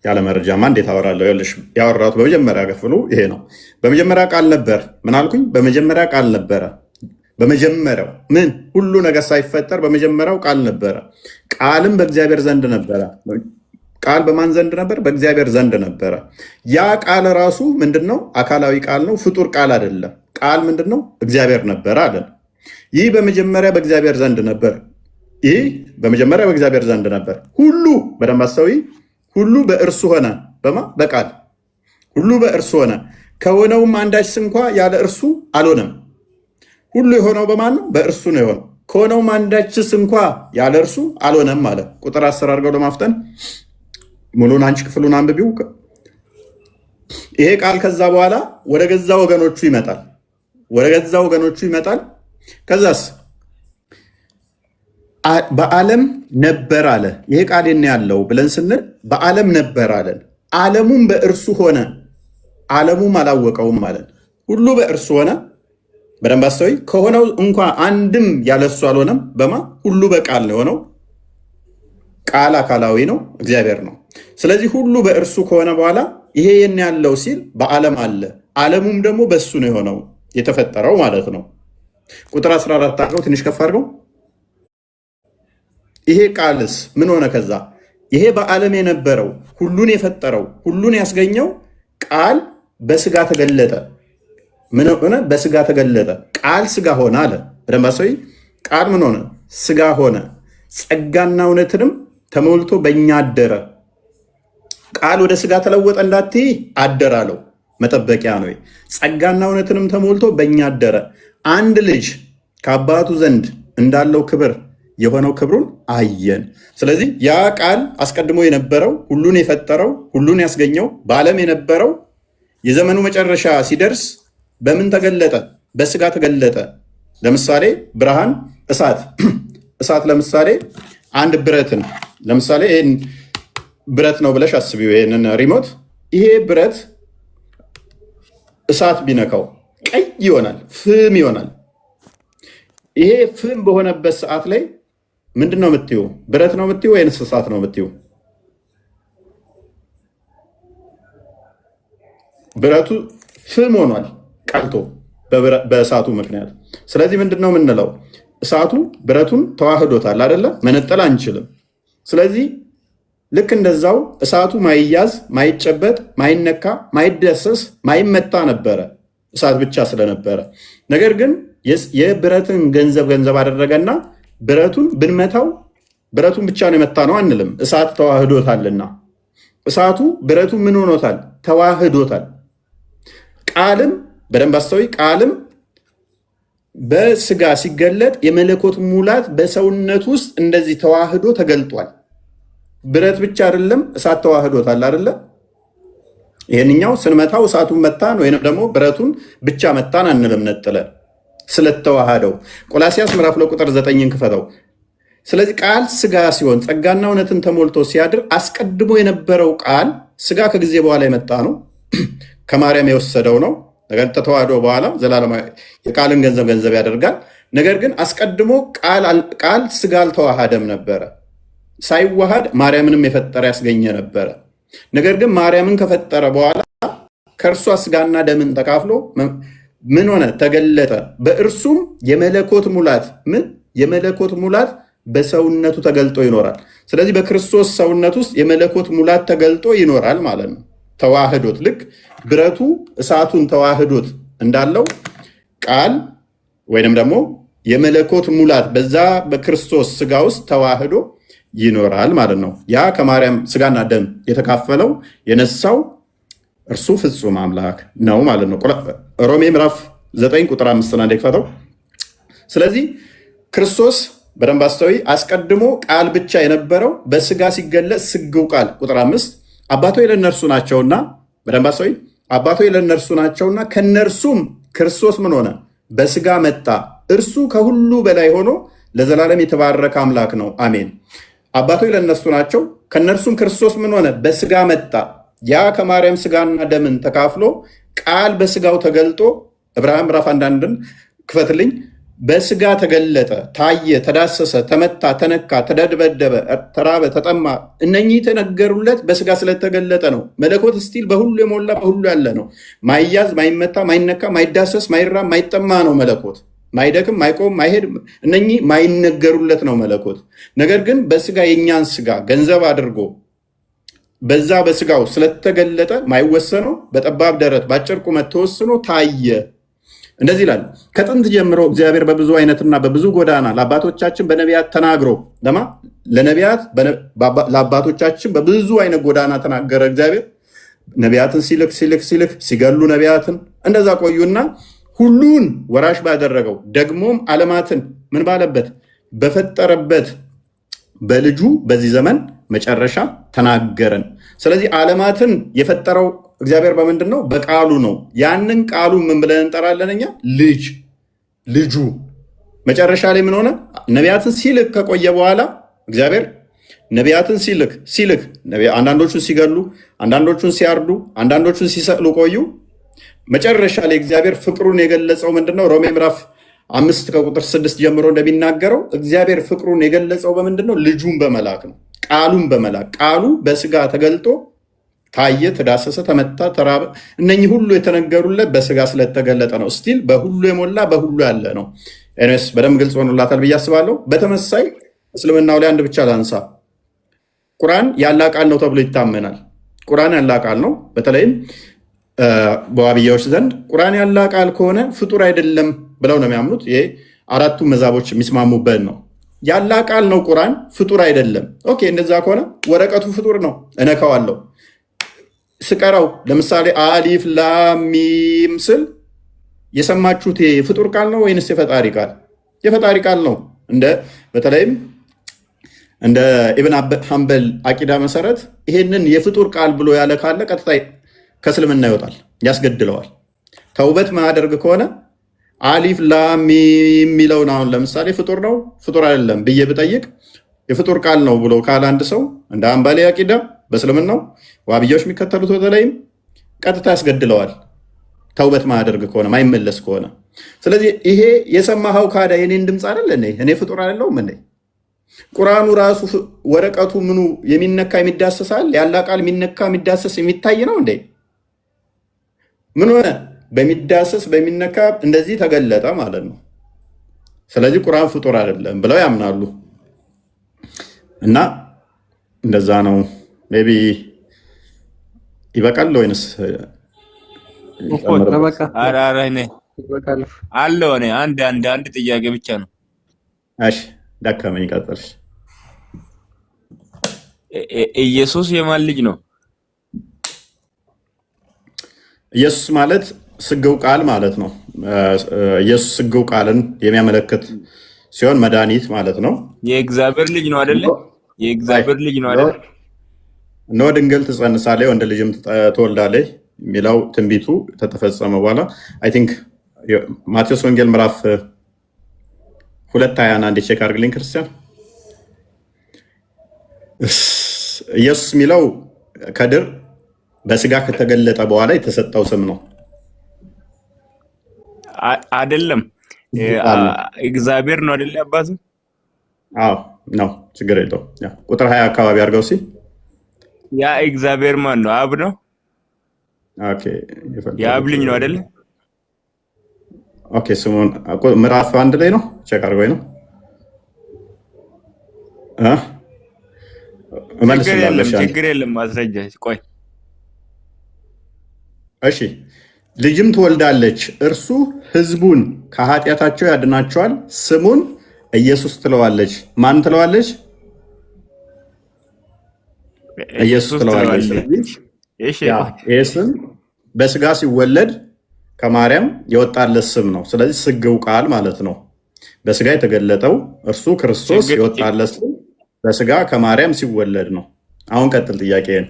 ያለ መረጃማ እንዴት አወራለሁ? ይኸውልሽ ያወራሁት በመጀመሪያ ክፍሉ ይሄ ነው። በመጀመሪያ ቃል ነበር። ምን አልኩኝ? በመጀመሪያ ቃል ነበረ። በመጀመሪያው ምን ሁሉ ነገር ሳይፈጠር በመጀመሪያው ቃል ነበረ። ቃልም በእግዚአብሔር ዘንድ ነበረ። ቃል በማን ዘንድ ነበር? በእግዚአብሔር ዘንድ ነበረ። ያ ቃል ራሱ ምንድነው? አካላዊ ቃል ነው፣ ፍጡር ቃል አይደለም። ቃል ምንድነው? እግዚአብሔር ነበረ አለን። ይህ በመጀመሪያ በእግዚአብሔር ዘንድ ነበር። ይህ በመጀመሪያ በእግዚአብሔር ዘንድ ነበር። ሁሉ በደንብ አስተውይ። ሁሉ በእርሱ ሆነ። በማ በቃል ሁሉ በእርሱ ሆነ፣ ከሆነውም አንዳች እንኳ ያለ እርሱ አልሆነም። ሁሉ የሆነው በማን ነው? በእርሱ ነው የሆነው። ከሆነውም አንዳችስ እንኳ ያለ እርሱ አልሆነም አለ። ቁጥር 10 አድርገው ለማፍጠን ሙሉን አንቺ ክፍሉን አንብቢው። ይሄ ቃል ከዛ በኋላ ወደ ገዛ ወገኖቹ ይመጣል። ወደ ገዛ ወገኖቹ ይመጣል። ከዛስ በዓለም ነበር አለ። ይሄ ቃል የት ነው ያለው ብለን ስንል በዓለም ነበር አለን። ዓለሙም በእርሱ ሆነ፣ ዓለሙም አላወቀውም አለን። ሁሉ በእርሱ ሆነ። በደንብ አስተውይ። ከሆነው እንኳ አንድም ያለሱ አልሆነም። በማ ሁሉ በቃል ነው የሆነው። ቃል አካላዊ ነው፣ እግዚአብሔር ነው። ስለዚህ ሁሉ በእርሱ ከሆነ በኋላ ይሄ የት ነው ያለው ሲል በዓለም አለ። ዓለሙም ደግሞ በእሱ ነው የሆነው የተፈጠረው ማለት ነው። ቁጥር 14 አድርገው ትንሽ ከፍ አድርገው ይሄ ቃልስ ምን ሆነ? ከዛ ይሄ በዓለም የነበረው ሁሉን የፈጠረው ሁሉን ያስገኘው ቃል በስጋ ተገለጠ። ምን ሆነ? በስጋ ተገለጠ። ቃል ስጋ ሆነ አለ። በደንብ አስተውይ። ቃል ምን ሆነ? ስጋ ሆነ፣ ጸጋና እውነትንም ተሞልቶ በእኛ አደረ። ቃል ወደ ስጋ ተለወጠ እንዳትይ አደረ አለው። መጠበቂያ ነው። ጸጋና እውነትንም ተሞልቶ በእኛ አደረ። አንድ ልጅ ከአባቱ ዘንድ እንዳለው ክብር የሆነው ክብሩን አየን። ስለዚህ ያ ቃል አስቀድሞ የነበረው ሁሉን የፈጠረው ሁሉን ያስገኘው በዓለም የነበረው የዘመኑ መጨረሻ ሲደርስ በምን ተገለጠ? በስጋ ተገለጠ። ለምሳሌ ብርሃን፣ እሳት ለምሳሌ አንድ ብረትን ለምሳሌ ይሄን ብረት ነው ብለሽ አስቢው። ይሄንን ሪሞት ይሄ ብረት እሳት ቢነካው ቀይ ይሆናል፣ ፍም ይሆናል። ይሄ ፍም በሆነበት ሰዓት ላይ ምንድን ነው የምትይው? ብረት ነው የምትይው ወይንስ እሳት ነው የምትይው? ብረቱ ፍም ሆኗል ቀልጦ በእሳቱ ምክንያት። ስለዚህ ምንድን ነው የምንለው? እሳቱ ብረቱን ተዋህዶታል አይደለ? መነጠል አንችልም። ስለዚህ ልክ እንደዛው እሳቱ ማይያዝ፣ ማይጨበጥ፣ ማይነካ፣ ማይደሰስ፣ ማይመታ ነበረ እሳት ብቻ ስለነበረ። ነገር ግን የብረትን ገንዘብ አደረገና ብረቱን ብንመታው ብረቱን ብቻ ነው የመታ ነው አንልም። እሳት ተዋህዶታልና እሳቱ ብረቱ ምን ሆኖታል? ተዋህዶታል። ቃልም በደንብ አስተውይ። ቃልም በስጋ ሲገለጥ የመለኮት ሙላት በሰውነት ውስጥ እንደዚህ ተዋህዶ ተገልጧል። ብረት ብቻ አይደለም፣ እሳት ተዋህዶታል አይደለ? ይሄንኛው ስንመታው እሳቱን መታን ወይንም ደግሞ ብረቱን ብቻ መታን አንልም ነጥለን ስለተዋሃደው። ቆላሲያስ ምዕራፍ 2 ቁጥር 9ን ክፈተው። ስለዚህ ቃል ስጋ ሲሆን ጸጋና እውነትን ተሞልቶ ሲያድር አስቀድሞ የነበረው ቃል ስጋ ከጊዜ በኋላ የመጣ ነው፣ ከማርያም የወሰደው ነው። ነገር ተተዋህዶ በኋላ ዘላለማዊ የቃልን ገንዘብ ያደርጋል። ነገር ግን አስቀድሞ ቃል ስጋ አልተዋሃደም ነበረ። ሳይዋሃድ ማርያምንም የፈጠረ ያስገኘ ነበረ። ነገር ግን ማርያምን ከፈጠረ በኋላ ከእርሷ ስጋና ደምን ተካፍሎ ምን ሆነ? ተገለጠ። በእርሱም የመለኮት ሙላት በሰውነቱ ተገልጦ ይኖራል። ስለዚህ በክርስቶስ ሰውነት ውስጥ የመለኮት ሙላት ተገልጦ ይኖራል ማለት ነው። ተዋህዶት፣ ልክ ብረቱ እሳቱን ተዋህዶት እንዳለው ቃል ወይንም ደግሞ የመለኮት ሙላት በዛ በክርስቶስ ስጋ ውስጥ ተዋህዶ ይኖራል ማለት ነው። ያ ከማርያም ስጋና ደም የተካፈለው የነሳው እርሱ ፍጹም አምላክ ነው ማለት ነው። ሮሜ ምዕራፍ 9 ቁጥር 5 አንዴ ክፈተው። ስለዚህ ክርስቶስ በደንብ አስተውይ። አስቀድሞ ቃል ብቻ የነበረው በስጋ ሲገለጽ ስግው ቃል ቁጥር 5 አባቶች ለእነርሱ ናቸውና፣ በደንብ አስተውይ። አባቶች ለእነርሱ ናቸውና ከነርሱም ክርስቶስ ምን ሆነ? በስጋ መጣ። እርሱ ከሁሉ በላይ ሆኖ ለዘላለም የተባረከ አምላክ ነው፣ አሜን። አባቶች ለእነርሱ ናቸው፣ ከነርሱም ክርስቶስ ምን ሆነ? በስጋ መጣ። ያ ከማርያም ስጋና ደምን ተካፍሎ ቃል በስጋው ተገልጦ ዕብራውያን ምዕራፍ 1 ክፈትልኝ። በስጋ ተገለጠ፣ ታየ፣ ተዳሰሰ፣ ተመታ፣ ተነካ፣ ተደበደበ፣ ተራበ፣ ተጠማ። እነኚህ የተነገሩለት በስጋ ስለተገለጠ ነው። መለኮት ስቲል በሁሉ የሞላ በሁሉ ያለ ነው። ማይያዝ፣ ማይመታ፣ ማይነካ፣ ማይዳሰስ፣ ማይራብ፣ ማይጠማ ነው መለኮት። ማይደክም፣ ማይቆም፣ ማይሄድ፣ እነኚህ ማይነገሩለት ነው መለኮት። ነገር ግን በስጋ የእኛን ስጋ ገንዘብ አድርጎ በዛ በስጋው ስለተገለጠ ማይወሰነው በጠባብ ደረት በአጭር ቁመት ተወስኖ ታየ። እንደዚህ ይላል። ከጥንት ጀምሮ እግዚአብሔር በብዙ አይነትና በብዙ ጎዳና ለአባቶቻችን በነቢያት ተናግሮ ለነቢያት ለአባቶቻችን በብዙ አይነት ጎዳና ተናገረ። እግዚአብሔር ነቢያትን ሲልክ ሲገሉ ነቢያትን እንደዛ ቆዩና ሁሉን ወራሽ ባደረገው ደግሞም ዓለማትን ምን ባለበት በፈጠረበት በልጁ በዚህ ዘመን መጨረሻ ተናገረን። ስለዚህ ዓለማትን የፈጠረው እግዚአብሔር በምንድን ነው? በቃሉ ነው። ያንን ቃሉ ምን ብለን እንጠራለን እኛ? ልጁ። መጨረሻ ላይ ምን ሆነ? ነቢያትን ሲልክ ከቆየ በኋላ እግዚአብሔር ነቢያትን ሲልክ አንዳንዶቹን ሲገሉ፣ አንዳንዶቹን ሲያርዱ፣ አንዳንዶቹን ሲሰቅሉ ቆዩ። መጨረሻ ላይ እግዚአብሔር ፍቅሩን የገለጸው ምንድነው? ሮሜ ምዕራፍ 5 ከቁጥር 6 ጀምሮ እንደሚናገረው እግዚአብሔር ፍቅሩን የገለጸው በምንድነው? ልጁን በመላክ ነው። ቃሉን በመላክ ቃሉ በስጋ ተገልጦ ታየ፣ ተዳሰሰ፣ ተመታ፣ ተራበ። እነኚህ ሁሉ የተነገሩለት በስጋ ስለተገለጠ ነው። ስቲል በሁሉ የሞላ በሁሉ ያለ ነው። ኤንስ በደንብ ግልጽ ሆኖላታል ብዬ አስባለሁ። በተመሳይ እስልምናው ላይ አንድ ብቻ ላንሳ። ቁርአን ያላህ ቃል ነው ተብሎ ይታመናል። ቁርአን ያላህ ቃል ነው። በተለይም በዋብያዎች ዘንድ ቁርአን ያላህ ቃል ከሆነ ፍጡር አይደለም ብለው ነው የሚያምኑት። ይሄ አራቱ መዛቦች የሚስማሙበት ነው። ያላህ ቃል ነው ቁርአን፣ ፍጡር አይደለም። ኦኬ፣ እንደዛ ከሆነ ወረቀቱ ፍጡር ነው፣ እነካዋለሁ። ስቀራው ለምሳሌ አሊፍ ላም ሚም ስል የሰማችሁት የፍጡር ቃል ነው ወይንስ የፈጣሪ ቃል? የፈጣሪ ቃል ነው። በተለይም እንደ ኢብን ሐንበል አቂዳ መሰረት ይሄንን የፍጡር ቃል ብሎ ያለ ካለ ቀጥታ ከእስልምና ይወጣል፣ ያስገድለዋል። ተውበት ማያደርግ ከሆነ አሊፍ ላም ሚም የሚለውን አሁን ለምሳሌ ፍጡር ነው ፍጡር አይደለም ብዬ ብጠይቅ የፍጡር ቃል ነው ብሎ ካለ አንድ ሰው እንደ ሐንበሊ አቂዳ በእስልምናው ዋብያዎች የሚከተሉት በተለይም ቀጥታ ያስገድለዋል፣ ተውበት ማያደርግ ከሆነ ማይመለስ ከሆነ። ስለዚህ ይሄ የሰማኸው ካዳ የኔን ድምፅ አይደለ? እኔ ፍጡር አይደለሁም እንዴ? ቁርአኑ ራሱ ወረቀቱ ምኑ የሚነካ የሚዳሰሳል? ያላ ቃል የሚነካ የሚዳሰስ የሚታይ ነው እንዴ? ምን ሆነ? በሚዳሰስ በሚነካ እንደዚህ ተገለጠ ማለት ነው። ስለዚህ ቁርአን ፍጡር አይደለም ብለው ያምናሉ። እና እንደዛ ነው። ሜይ ቢ ይበቃል ወይንስ አለው? እኔ አንድ ጥያቄ ብቻ ነው። እሺ ደከመኝ፣ ቀጥልሽ። ኢየሱስ የማን ልጅ ነው? ኢየሱስ ማለት ስግው ቃል ማለት ነው። ኢየሱስ ስግው ቃልን የሚያመለክት ሲሆን መድኃኒት ማለት ነው። የእግዚአብሔር ልጅ ነው አይደለ? የእግዚአብሔር ልጅ ነው አይደለ? እነሆ ድንግል ትጸንሳለች ወንድ ልጅም ትወልዳለች የሚለው ትንቢቱ ከተፈጸመ በኋላ አይ ቲንክ ማቴዎስ ወንጌል ምዕራፍ 2:21 አንድ ቼክ አድርግልኝ ክርስቲያን። ኢየሱስ የሚለው ከድር በስጋ ከተገለጠ በኋላ የተሰጠው ስም ነው አይደለም? እግዚአብሔር ነው አይደለ? አባቱ አዎ ነው፣ ችግር የለውም። ቁጥር 20 አካባቢ አድርገው ሲ ያ እግዚአብሔር ማን ነው? አብ ነው። ኦኬ፣ የአብ ልጅ ነው አይደለ? ኦኬ፣ ስሙን ምዕራፍ 1 ላይ ነው፣ ቼክ አድርገው ነው። ችግር የለም፣ ማስረጃ ቆይ። እሺ፣ ልጅም ትወልዳለች፣ እርሱ ሕዝቡን ከኃጢአታቸው ያድናቸዋል፣ ስሙን ኢየሱስ ትለዋለች። ማን ትለዋለች? ኢየሱስ ትለዋለች። ይህ ስም በስጋ ሲወለድ ከማርያም የወጣለት ስም ነው። ስለዚህ ስግው ቃል ማለት ነው። በስጋ የተገለጠው እርሱ ክርስቶስ የወጣለት ስም በስጋ ከማርያም ሲወለድ ነው። አሁን ቀጥል ጥያቄ ነው።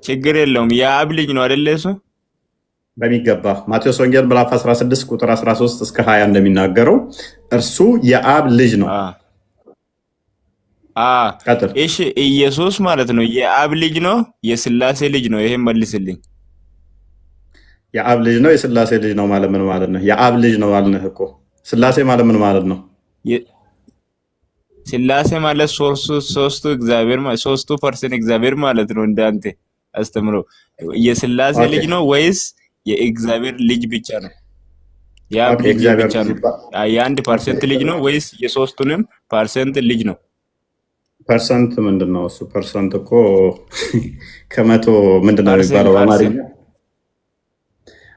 ችግር የለውም። የአብ ልጅ ነው አይደለ? እሱ በሚገባ ማቴዎስ ወንጌል ምዕራፍ 16 ቁጥር 13 እስከ 20 እንደሚናገረው እርሱ የአብ ልጅ ነው። እሺ፣ ኢየሱስ ማለት ነው የአብ ልጅ ነው የስላሴ ልጅ ነው? ይሄን መልስልኝ። የአብ ልጅ ነው የስላሴ ልጅ ነው ማለት ምን ማለት ነው? የአብ ልጅ ነው አልንህ እኮ። ስላሴ ማለት ምን ማለት ነው? ስላሴ ማለት ሶስቱ እግዚአብሔር ማለት ሶስቱ ፐርሰን እግዚአብሔር ማለት ነው። እንዳንተ አስተምሮ የስላሴ ልጅ ነው ወይስ የእግዚአብሔር ልጅ ብቻ ነው? የአብ ልጅ ብቻ ነው? የአንድ ፐርሰንት ልጅ ነው ወይስ የሶስቱንም ፐርሰንት ልጅ ነው? ፐርሰንት ምንድን ነው እሱ? ፐርሰንት እኮ ከመቶ ምንድን ነው የሚባለው በአማርኛ?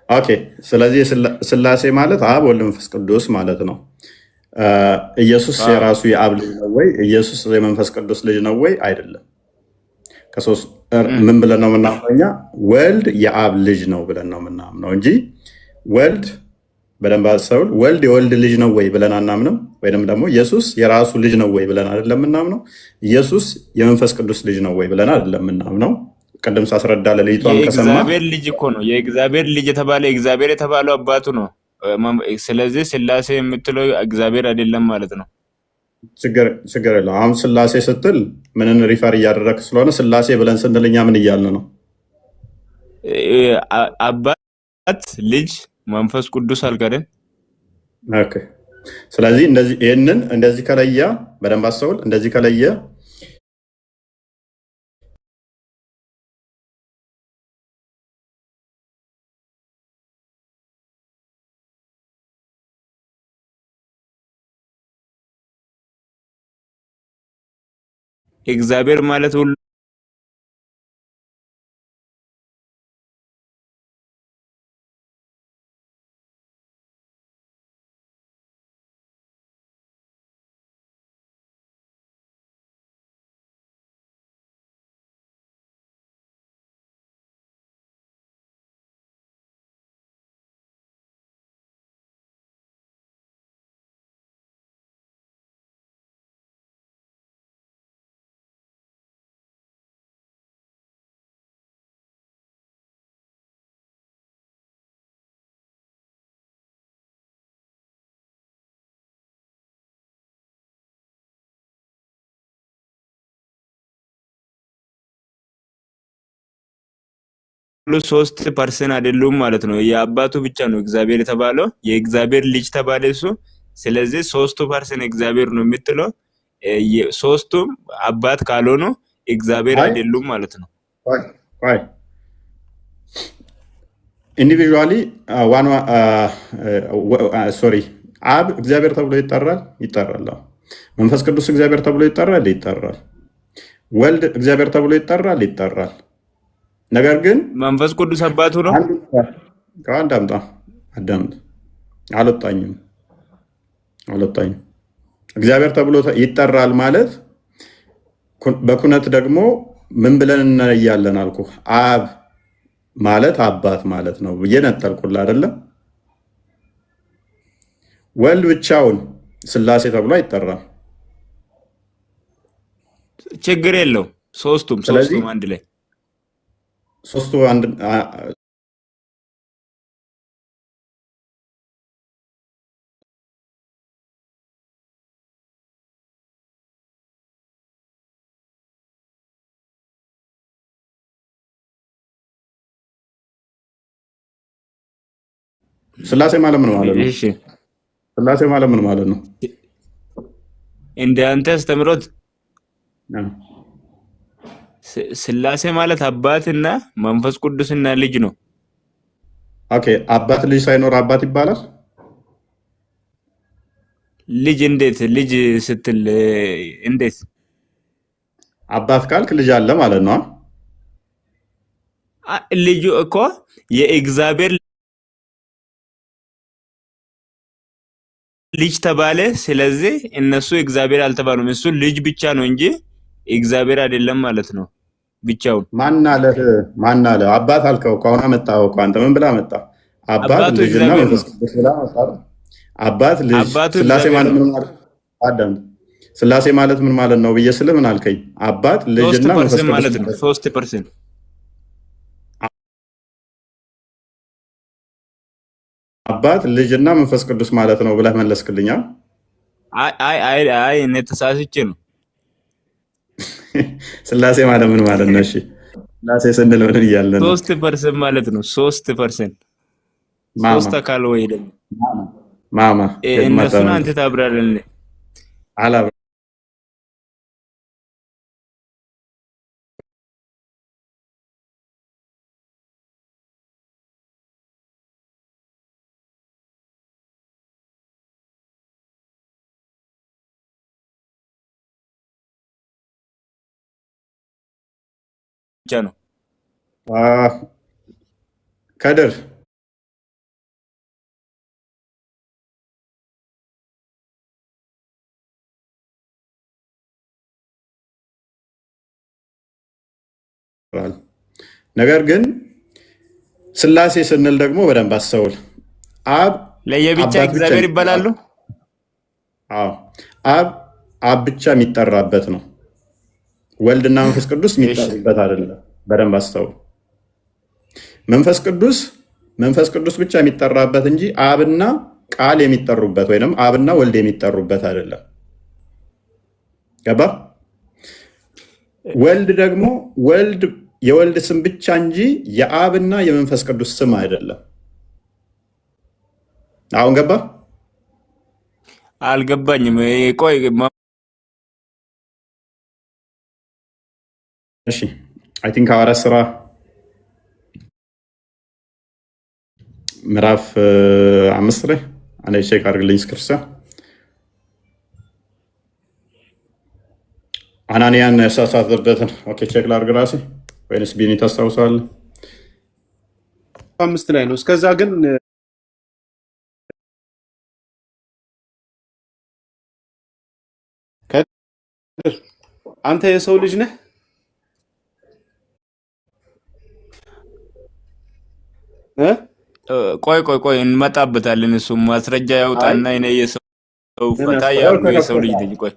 ኦኬ፣ ስለዚህ ስላሴ ማለት አብ ወልድ መንፈስ ቅዱስ ማለት ነው። ኢየሱስ የራሱ የአብ ልጅ ነው ወይ? ኢየሱስ የመንፈስ ቅዱስ ልጅ ነው ወይ? አይደለም። ምን ብለን ነው የምናምነው እኛ? ወልድ የአብ ልጅ ነው ብለን ነው የምናምነው እንጂ ወልድ በደንብ አስተውል። ወልድ የወልድ ልጅ ነው ወይ ብለን አናምንም። ወይም ደግሞ ኢየሱስ የራሱ ልጅ ነው ወይ ብለን አይደለም የምናምነው። ኢየሱስ የመንፈስ ቅዱስ ልጅ ነው ወይ ብለን አይደለም የምናምነው። ቅድም ሳስረዳ ለልጅቷን ከሰማ የእግዚአብሔር ልጅ እኮ ነው። የእግዚአብሔር ልጅ የተባለ እግዚአብሔር የተባለው አባቱ ነው። ስለዚህ ስላሴ የምትለው እግዚአብሔር አይደለም ማለት ነው። ችግር የለው። አሁን ስላሴ ስትል ምንን ሪፈር እያደረግ ስለሆነ ስላሴ ብለን ስንል እኛ ምን እያልን ነው? አባት፣ ልጅ፣ መንፈስ ቅዱስ አልከደን። ስለዚህ ይህንን እንደዚህ ከለየ በደንብ አስተውል። እንደዚህ ከለየ እግዚአብሔር ማለት ሁሉ ሶስት ፐርሰን አይደሉም ማለት ነው። የአባቱ ብቻ ነው እግዚአብሔር የተባለው የእግዚአብሔር ልጅ ተባለ እሱ። ስለዚህ 3% እግዚአብሔር ነው የምትለው ሶስቱም አባት ካልሆኑ እግዚአብሔር አይደሉም ማለት ነው። ኢንዲቪዥዋሊ ሶሪ አብ እግዚአብሔር ተብሎ ይጠራል። መንፈስ ቅዱስ እግዚአብሔር ተብሎ ይጠራል። ወልድ እግዚአብሔር ተብሎ ይጠራል። ነገር ግን መንፈስ ቅዱስ አባቱ ነው። አዳምጥ አልወጣኝም። እግዚአብሔር ተብሎ ይጠራል ማለት በኩነት ደግሞ ምን ብለን እናያለን አልኩ። አብ ማለት አባት ማለት ነው ብዬ ነጠልኩልህ አይደለም። ወልድ ብቻውን ስላሴ ተብሎ አይጠራም። ችግር የለው። ሶስቱም አንድ ላይ ሶስቱ አንድ ስላሴ ማለት ምን ማለት ነው? እሺ ስላሴ ማለት ምን ማለት ነው? እንደ አንተ አስተምሮት ስላሴ ማለት አባትና መንፈስ ቅዱስና ልጅ ነው። ኦኬ አባት ልጅ ሳይኖር አባት ይባላል? ልጅ እንዴት ልጅ ስትል እንዴት አባት ካልክ ልጅ አለ ማለት ነው። ልጁ እኮ የእግዚአብሔር ልጅ ተባለ። ስለዚህ እነሱ እግዚአብሔር አልተባሉም። እሱ ልጅ ብቻ ነው እንጂ እግዚአብሔር አይደለም ማለት ነው። ብቻውን ማን አለ? አባት አልከው እኮ አሁን አመጣኸው እኮ አንተ ምን ብለህ አመጣህ? አባት ልጅና መንፈስ ቅዱስ ብለህ አመጣህ። አባት ልጅ ስላሴ ማለት ምን ማለት አዳም ስላሴ ማለት ምን ማለት ነው ብዬ ስልህ ምን አልከኝ? አባት ልጅና መንፈስ ቅዱስ ማለት ነው። 3% አባት ልጅና መንፈስ ቅዱስ ማለት ነው ብለህ መለስክልኛ። እኔ ተሳስቼ ነው። ስላሴ ማለት ምን ማለት ነው? እሺ ስላሴ ስንል ምን እያለን ነው? 3% ማለት ነው። 3% ሶስት አካል ወይ ደግሞ ማማ እነሱን አንተ ታብራራለህ። ብቻ ነው ከድር ነገር ግን ስላሴ ስንል ደግሞ በደንብ አስተውል። አብ ለየብቻ እግዚአብሔር ይባላሉ። አብ ብቻ የሚጠራበት ነው። ወልድና መንፈስ ቅዱስ የሚጠሩበት አይደለም። በደንብ አስተውል። መንፈስ ቅዱስ ብቻ የሚጠራበት እንጂ አብና ቃል የሚጠሩበት ወይም አብና ወልድ የሚጠሩበት አይደለም። ገባ? ወልድ ደግሞ የወልድ ስም ብቻ እንጂ የአብና የመንፈስ ቅዱስ ስም አይደለም። አሁን ገባ? አልገባኝም። ቆይ እሺ አይ ቲንክ ሐዋርያት ሥራ ምዕራፍ 5 ላይ አንዴ ቼክ አድርግልኝ ክርስቲያን። ሐናንያን ያሳሳተበትን ኦኬ ቼክ ላድርግ ራሴ ወይንስ ቢኒ ታስታውሳለህ? 5 ላይ ነው። እስከዛ ግን አንተ የሰው ልጅ ነህ? ቆይ እንመጣበታለን። እሱም ማስረጃ ያውጣና እኔ የሰው ፈታ ያርጉ የሰው ልጅ ነኝ። ቆይ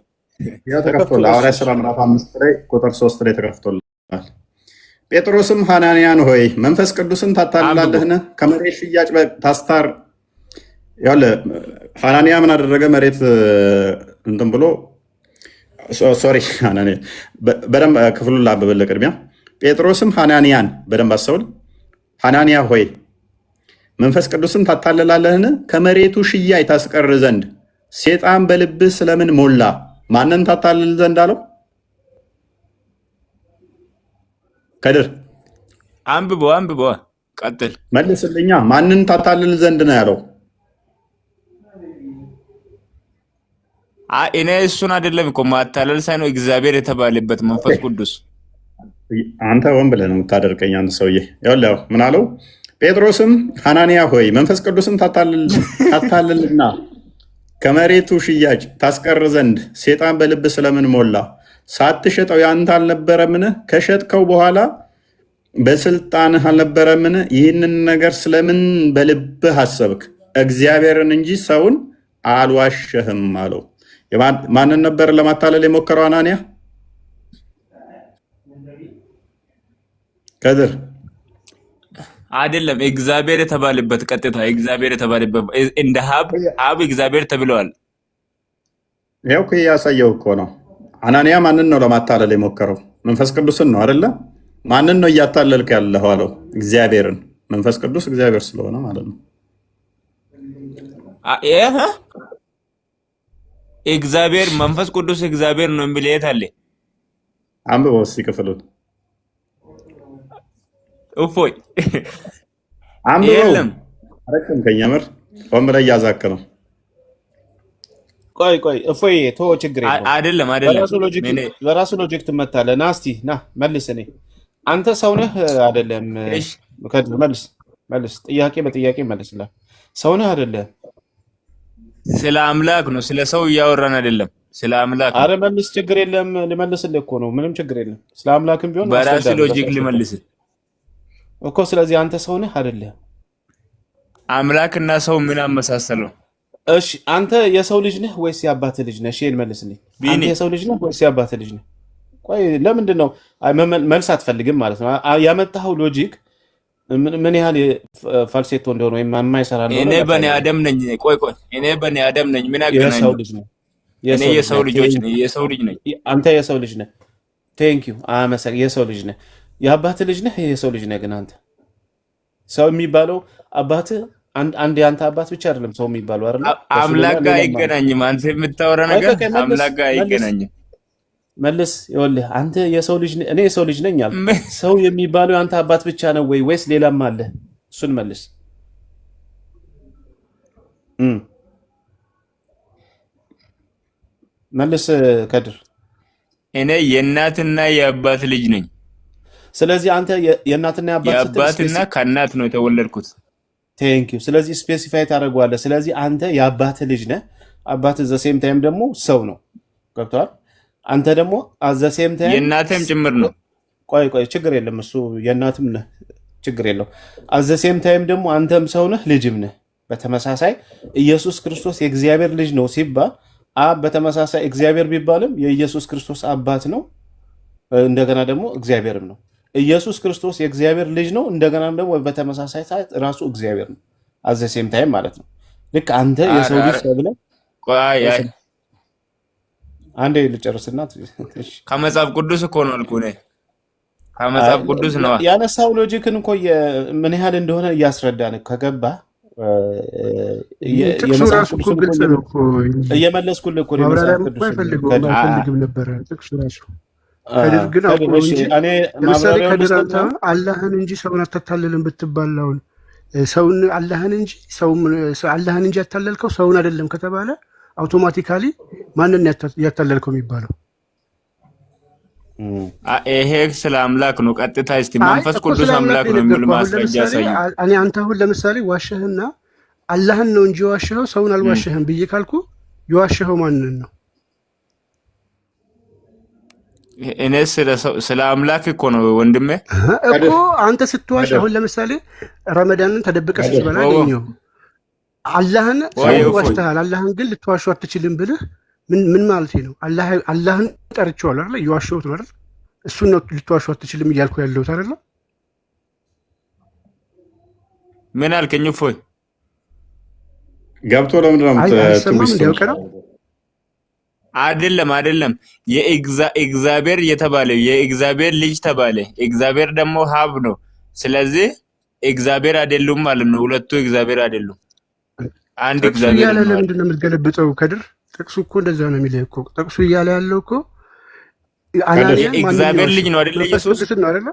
ያ ተከፍቶልሃል። ሐዋርያት ሥራ ምዕራፍ 5 ላይ ቁጥር 3 ላይ ተከፍቶልሃል። ጴጥሮስም ሐናንያን ሆይ መንፈስ ቅዱስን ታታልላለህን? ከመሬት ሽያጭ ታስታር ያለ ሐናንያ ምን አደረገ? መሬት እንትን ብሎ ሶሪ ሐናንያ በደንብ ክፍሉን ላብበለ ቅድሚያ ጴጥሮስም ሐናንያን በደንብ አስተውል። ሐናንያ ሆይ መንፈስ ቅዱስን ታታልላለህን? ከመሬቱ ሽያጭ ታስቀር ዘንድ ሴጣን በልብህ ስለምን ሞላ? ማንን ታታልል ዘንድ አለው? ከድር አንብቦ ቀጥል መልስልኛ። ማንን ታታልል ዘንድ ነው ያለው? እኔ እሱን አይደለም እኮ ማታለል ሳይሆን እግዚአብሔር የተባለበት መንፈስ ቅዱስ። አንተ ወን ብለህ ነው የምታደርቀኝ አንተ ሰውዬ። ያው ምን አለው? ጴጥሮስም ሐናንያ ሆይ መንፈስ ቅዱስን ታታልልና ከመሬቱ ሽያጭ ታስቀር ዘንድ ሴጣን በልብ ስለምን ሞላ? ሳትሸጠው ያንተ አልነበረምን? ከሸጥከው በኋላ በስልጣንህ አልነበረምን? ይህንን ነገር ስለምን በልብህ አሰብክ? እግዚአብሔርን እንጂ ሰውን አልዋሸህም አለው። ማንን ነበር ለማታለል የሞከረው ሐናንያ? ከድር አይደለም እግዚአብሔር የተባለበት ቀጥታ እግዚአብሔር የተባለበት እንደ ሀብ እግዚአብሔር ተብለዋል። ይኸው እኮ ያሳየው እኮ ነው። ሐናንያ ማንን ነው ለማታለል የሞከረው? መንፈስ ቅዱስን ነው አይደለ? ማንን ነው እያታለልክ ያለው አለው? እግዚአብሔርን። መንፈስ ቅዱስ እግዚአብሔር ስለሆነ ማለት ነው። እግዚአብሔር መንፈስ ቅዱስ እግዚአብሔር ነው የሚል የት አለ? አንብበው እስኪ ክፍሉን። እፎይ የለም አረከም ከኛምር ወም ላይ ያዛክ ነው። ቆይ እፎይ ቶ ችግር የለም። አይደለም በራሱ ሎጂክ ትመታለህ። ና እስኪ ና መልስ። እኔ አንተ ሰው ነህ አይደለም? መልስ። ጥያቄ በጥያቄ መልስልህ። ሰው ነህ አይደለም? ስለ አምላክ ነው፣ ስለ ሰው እያወራን አይደለም። ስለ አምላክ አረ መልስ። ችግር የለም ልመልስልህ እኮ ነው። ምንም ችግር የለም። ስለ አምላክም ቢሆን በራሱ ሎጂክ ልመልስ እኮ። ስለዚህ አንተ ሰው ነህ አይደለም? አምላክና ሰው ምን አመሳሰለው? እሺ አንተ የሰው ልጅ ነህ ወይስ የአባትህ ልጅ ነህ? እሺ መልስልኝ። አንተ የሰው ልጅ ነህ ወይስ የአባትህ ልጅ ነህ? ቆይ ለምንድን ነው መልስ አትፈልግም ማለት ነው? ያመጣኸው ሎጂክ ምን ያህል ፋልሴቶ እንደሆነ ወይም የማይሰራ ነው። እኔ በኔ አደም ነኝ። ቆይ እኔ በኔ አደም ነኝ። ምን አገናኝ? የሰው ልጅ ነህ። እኔ የሰው ልጆች ነኝ። የሰው ልጅ ነኝ። አንተ የሰው ልጅ ነህ። ቴንክ ዩ የሰው ልጅ ነህ። የአባትህ ልጅ ነህ። የሰው ልጅ ነህ። ግን አንተ ሰው የሚባለው አባትህ አንድ የአንተ አባት ብቻ አይደለም ሰው የሚባለው አይደለም። አምላክ ጋር አይገናኝም። አንተ የምታወራ ነገር አምላክ ጋር አይገናኝም። መልስ። ይኸውልህ አንተ የሰው ልጅ እኔ የሰው ልጅ ነኝ አልኩ። ሰው የሚባለው አንተ አባት ብቻ ነው ወይስ ሌላም አለ? እሱን መልስ። መልስ ከድር። እኔ የእናትና የአባት ልጅ ነኝ። ስለዚህ አንተ የእናትና የአባትና ከእናት ነው የተወለድኩት። ቴንክ ዩ። ስለዚህ ስፔሲፋይ ታደርገዋለህ። ስለዚህ አንተ የአባት ልጅ ነህ። አባት ዘ ሴም ታይም ደግሞ ሰው ነው። ገብቶሃል? አንተ ደግሞ አዘ ሴም ታይም የእናትም ጭምር ነው። ቆይ ችግር የለም እሱ የእናትም ነህ፣ ችግር የለው። አዘ ሴም ታይም ደግሞ አንተም ሰው ነህ፣ ልጅም ነህ። በተመሳሳይ ኢየሱስ ክርስቶስ የእግዚአብሔር ልጅ ነው ሲባል አብ በተመሳሳይ እግዚአብሔር ቢባልም የኢየሱስ ክርስቶስ አባት ነው፣ እንደገና ደግሞ እግዚአብሔርም ነው። ኢየሱስ ክርስቶስ የእግዚአብሔር ልጅ ነው፣ እንደገና ደግሞ በተመሳሳይ ሰዓት ራሱ እግዚአብሔር ነው። አዘ ሴም ታይም ማለት ነው። ልክ አንተ የሰው ልጅ ተብለህ አንዴ ልጨርስና ከመጽሐፍ ቅዱስ እኮ ነው አልኩህ። እኔ ከመጽሐፍ ቅዱስ ነው ያነሳው። ሎጂክን እኮ ምን ያህል እንደሆነ እያስረዳን ከገባ ጥቅሱ እኮ ግልጽ ነው እኮ እየመለስኩልህ እኮ አይፈልግም ነበረ ጥቅሱ ራሱ። ከድር ግን አቁሞ እንጂ ለምሳሌ ከድር አንተ አላህን እንጂ ሰውን አታታልልም ብትባል አሁን ሰውን አላህን እንጂ ያታለልከው ሰውን አይደለም ከተባለ አውቶማቲካሊ ማንን ያታለልከው የሚባለው? ይሄ ስለ አምላክ ነው ቀጥታ። እስቲ መንፈስ ቅዱስ አምላክ ነው የሚል ማስረጃ ያሳዩ። እኔ አንተ አሁን ለምሳሌ ዋሸህና አላህን ነው እንጂ ዋሸኸው ሰውን አልዋሸህም ብዬ ካልኩ የዋሸኸው ማንን ነው? እኔ ስለ አምላክ እኮ ነው ወንድሜ እኮ አንተ ስትዋሽ አሁን ለምሳሌ ረመዳንን ተደብቀህ ስትበላ አገኘሁ አላህን ዋሽተሃል፣ አላህን ግን ልትዋሹ አትችልም ብልህ ምን ማለት ነው? አላህን ጠርቼዋለሁ አይደል? የዋሸሁት ነው አይደል? እሱን ነው ልትዋሹ አትችልም እያልኩ ያለሁት አይደል? ምን አልከኝ? እፎይ ገብቶ ለምንድን ነው እንዲያውቅ ነው? አይደለም የእግዚአብሔር የተባለ የእግዚአብሔር ልጅ ተባለ። እግዚአብሔር ደግሞ ሀብ ነው። ስለዚህ እግዚአብሔር አይደሉም ማለት ነው። ሁለቱ እግዚአብሔር አይደሉም፣ አንድ እግዚአብሔር ነው። ለምንድን ነው የምትገለብጠው? ከድር ጥቅሱ እኮ እንደዛ ነው የሚለው እኮ። ጥቅሱ እያለ ያለው እኮ እግዚአብሔር ልጅ ነው አይደል? ኢየሱስ ነው አይደል?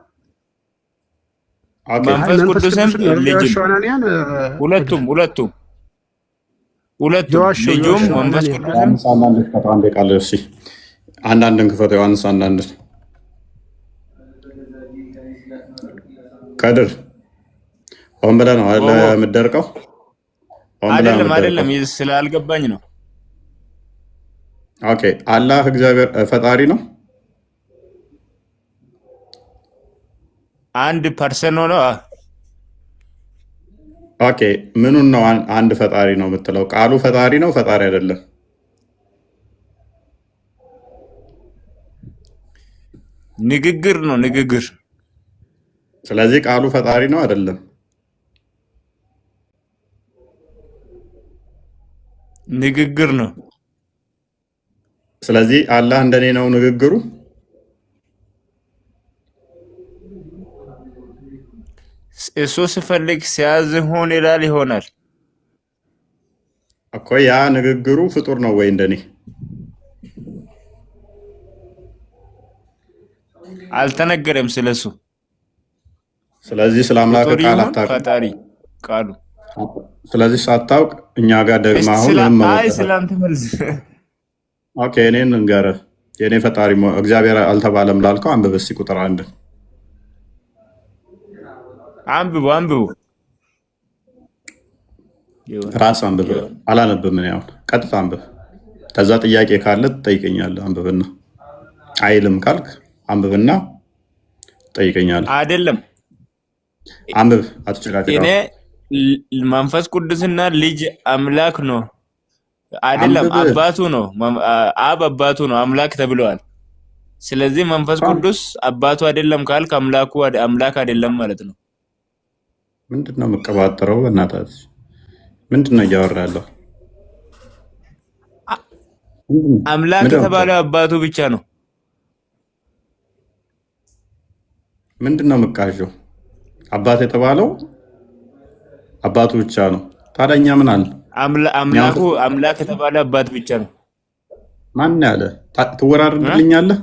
መንፈስ ቅዱስም ልጅ ሁለቱም ልጁም መንፈስ ቅዱስም አንዳንድን ክፈት ዮሐንስ አንዳንድን ከድር ሆን ብለህ ነው አይደል የምትደርቀው? አይደለም ስላልገባኝ ነው። ኦኬ አላህ እግዚአብሔር ፈጣሪ ነው። አንድ ፐርሰን ነው። ኦኬ ምኑን ነው አንድ ፈጣሪ ነው የምትለው? ቃሉ ፈጣሪ ነው ፈጣሪ አይደለም? ንግግር ነው ንግግር። ስለዚህ ቃሉ ፈጣሪ ነው አይደለም? ንግግር ነው። ስለዚህ አላህ እንደኔ ነው ንግግሩ። እሱ ሲፈልግ ሲያዝ ሆን ይላል ይሆናል እኮ። ያ ንግግሩ ፍጡር ነው ወይ እንደኔ? አልተነገረም ስለሱ። ስለዚህ ስለ አምላክ ቃል አታውቅም። ፈጣሪ ቃሉ ስለዚህ ሳታውቅ እኛ ጋር ደግሞ አሁን ስላንተ መልስ ኦኬ እኔን እንገርህ። የኔ ፈጣሪ እግዚአብሔር አልተባለም ላልከው አንብብ እስኪ ቁጥር 1 አንብቡ ራስ አንብብ። አላነብም እኔ አሁን ቀጥታ አንብብ። ከዛ ጥያቄ ካለ ትጠይቀኛለህ። አንብብና አይልም ካልክ አንብብና ትጠይቀኛለህ። አይደለም አንብብ። አትጨቃጨቅ። እኔ መንፈስ ቅዱስና ልጅ አምላክ ነው አይደለም፣ አባቱ ነው። አብ አባቱ ነው፣ አምላክ ተብለዋል። ስለዚህ መንፈስ ቅዱስ አባቱ አይደለም ካልክ አምላክ አይደለም ማለት ነው። ምንድነው የምቀባጥረው? በእናትህ ምንድነው እያወራ ያለው? አምላክ የተባለው አባቱ ብቻ ነው። ምንድነው የምቃዠው? አባት የተባለው አባቱ ብቻ ነው። ታዲያ እኛ ምን አለ? አምላክ የተባለው አባት ብቻ ነው። ማን ያለ? ትወራርድልኛለህ?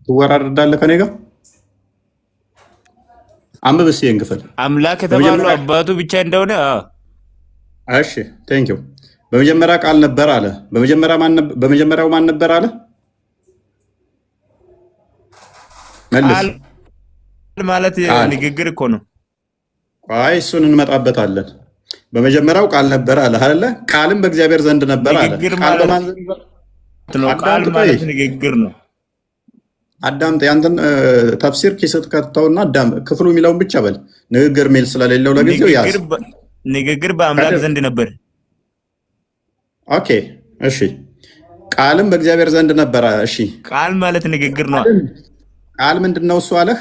ትወራርዳለህ ከኔ ጋር? አንብብ እስኪ ይሄን ክፍል። አምላክ የተባለው አባቱ ብቻ እንደሆነ እሺ ቴንኪው። በመጀመሪያ ቃል ነበር አለ። በመጀመሪያው ማን ነበር አለ? መልስ ማለት ንግግር እኮ ነው። አይ እሱን እንመጣበታለን። በመጀመሪያው ቃል ነበር አለ አይደለ? ቃልም በእግዚአብሔር ዘንድ ነበር አለ። ቃል ማለት ንግግር ነው። አዳምጥ። ያንተን ተፍሲር ኪስት ከተውና አዳምጥ። ክፍሉ የሚለውን ብቻ በል። ንግግር ሚል ስለሌለው ለጊዜው ያዝ። ንግግር በአምላክ ዘንድ ነበር። ኦኬ እሺ። ቃልም በእግዚአብሔር ዘንድ ነበር። እሺ ቃል ማለት ንግግር ነው። ቃል ምንድነው እሱ አለህ?